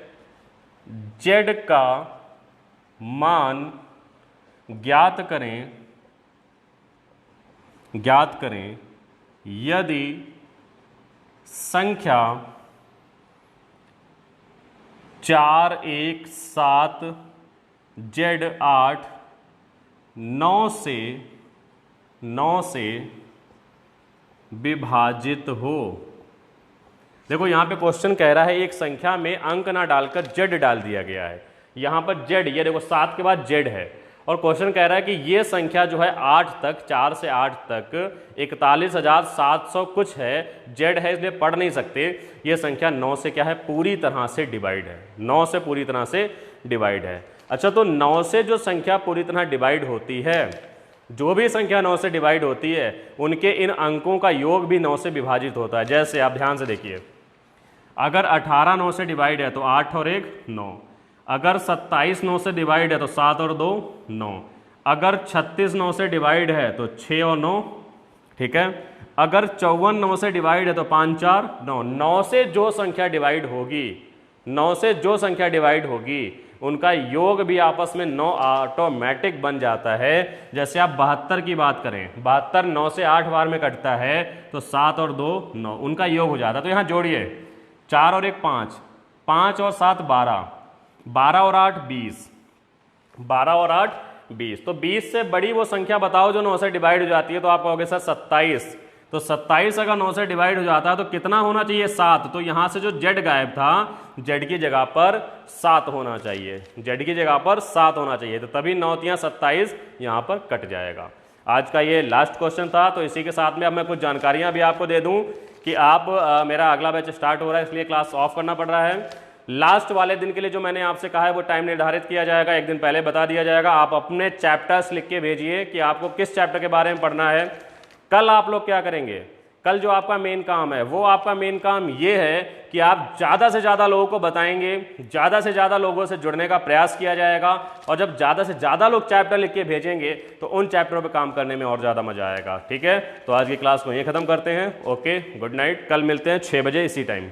z का मान ज्ञात करें यदि संख्या 4 1 7 Z 8 9 से विभाजित हो। देखो यहां पे क्वेश्चन कह रहा है एक संख्या में अंक ना डालकर Z डाल दिया गया है। यहां पर Z, ये देखो 7 के बाद Z है और क्वेश्चन कह रहा है कि ये संख्या जो है 8 तक, 4 से 8 तक 41,700 कुछ है, Z है इसलिए पढ़ नहीं सकते। ये संख्या 9 से क्या है, पूरी तरह से डिवाइड है, 9 से पूरी तरह से डिवाइड है। अच्छा, तो 9 से जो संख्या पूरी तरह डिवाइड होती है, जो भी संख्या 9 से डिवाइड होती है उनके इन अंकों का योग भी 9 से विभाजित होता है। जैसे आप ध्यान से देखिए, अगर 18 9 से डिवाइड है तो 8 और 1 9, अगर 27 9 से डिवाइड है तो 7 और 2 9, अगर 36 9 से डिवाइड है तो 6 और 9, ठीक है। अगर 54 9 से डिवाइड है तो 5 4 9। 9 से जो संख्या डिवाइड होगी, 9 से जो संख्या डिवाइड होगी उनका योग भी आपस में 9 ऑटोमेटिक बन जाता है। जैसे आप 72 की बात करें, 72 9 से 8 बार में कटता है तो 7 और 2 9, उनका योग हो जाता है। तो यहाँ जोड़िए, 4 और 1 5, 5 और 7 12, 12 और 8 20, 12 और 8 20। तो 20 से बड़ी वो संख्या बताओ जो 9 से डिवाइड हो जाती है। तो आप कहोगे सर 27, तो 27 अगर 9 से डिवाइड हो जाता है तो कितना होना चाहिए, 7। तो यहां से जो Z गायब था, Z की जगह पर 7 होना चाहिए, Z की जगह पर 7 होना चाहिए। तो तभी 9 तियां 27 यहां पर कट जाएगा। आज का ये लास्ट क्वेश्चन था। तो इसी के साथ में अब मैं कुछ जानकारियां भी आपको दे दूं कि आप मेरा अगला बैच स्टार्ट हो रहा है, इसलिए क्लास ऑफ करना पड़ रहा है। लास्ट वाले दिन के लिए जो मैंने आपसे कहा है वो टाइम निर्धारित किया जाएगा, एक दिन पहले बता दिया जाएगा। आप अपने चैप्टर्स लिख के भेजिए कि आपको किस चैप्टर के बारे में पढ़ना है। कल आप लोग क्या करेंगे, कल जो आपका मेन काम है वो आपका मेन काम ये है कि आप ज़्यादा से ज़्यादा लोगों को बताएंगे, ज़्यादा से ज़्यादा लोगों से जुड़ने का प्रयास किया जाएगा। और जब ज़्यादा से ज़्यादा लोग चैप्टर लिख के भेजेंगे तो उन चैप्टरों पे काम करने में और ज़्यादा मजा आएगा। ठीक है, तो आज की क्लास को यहीं ख़त्म करते हैं। Okay, good night. कल मिलते हैं 6 बजे इसी टाइम।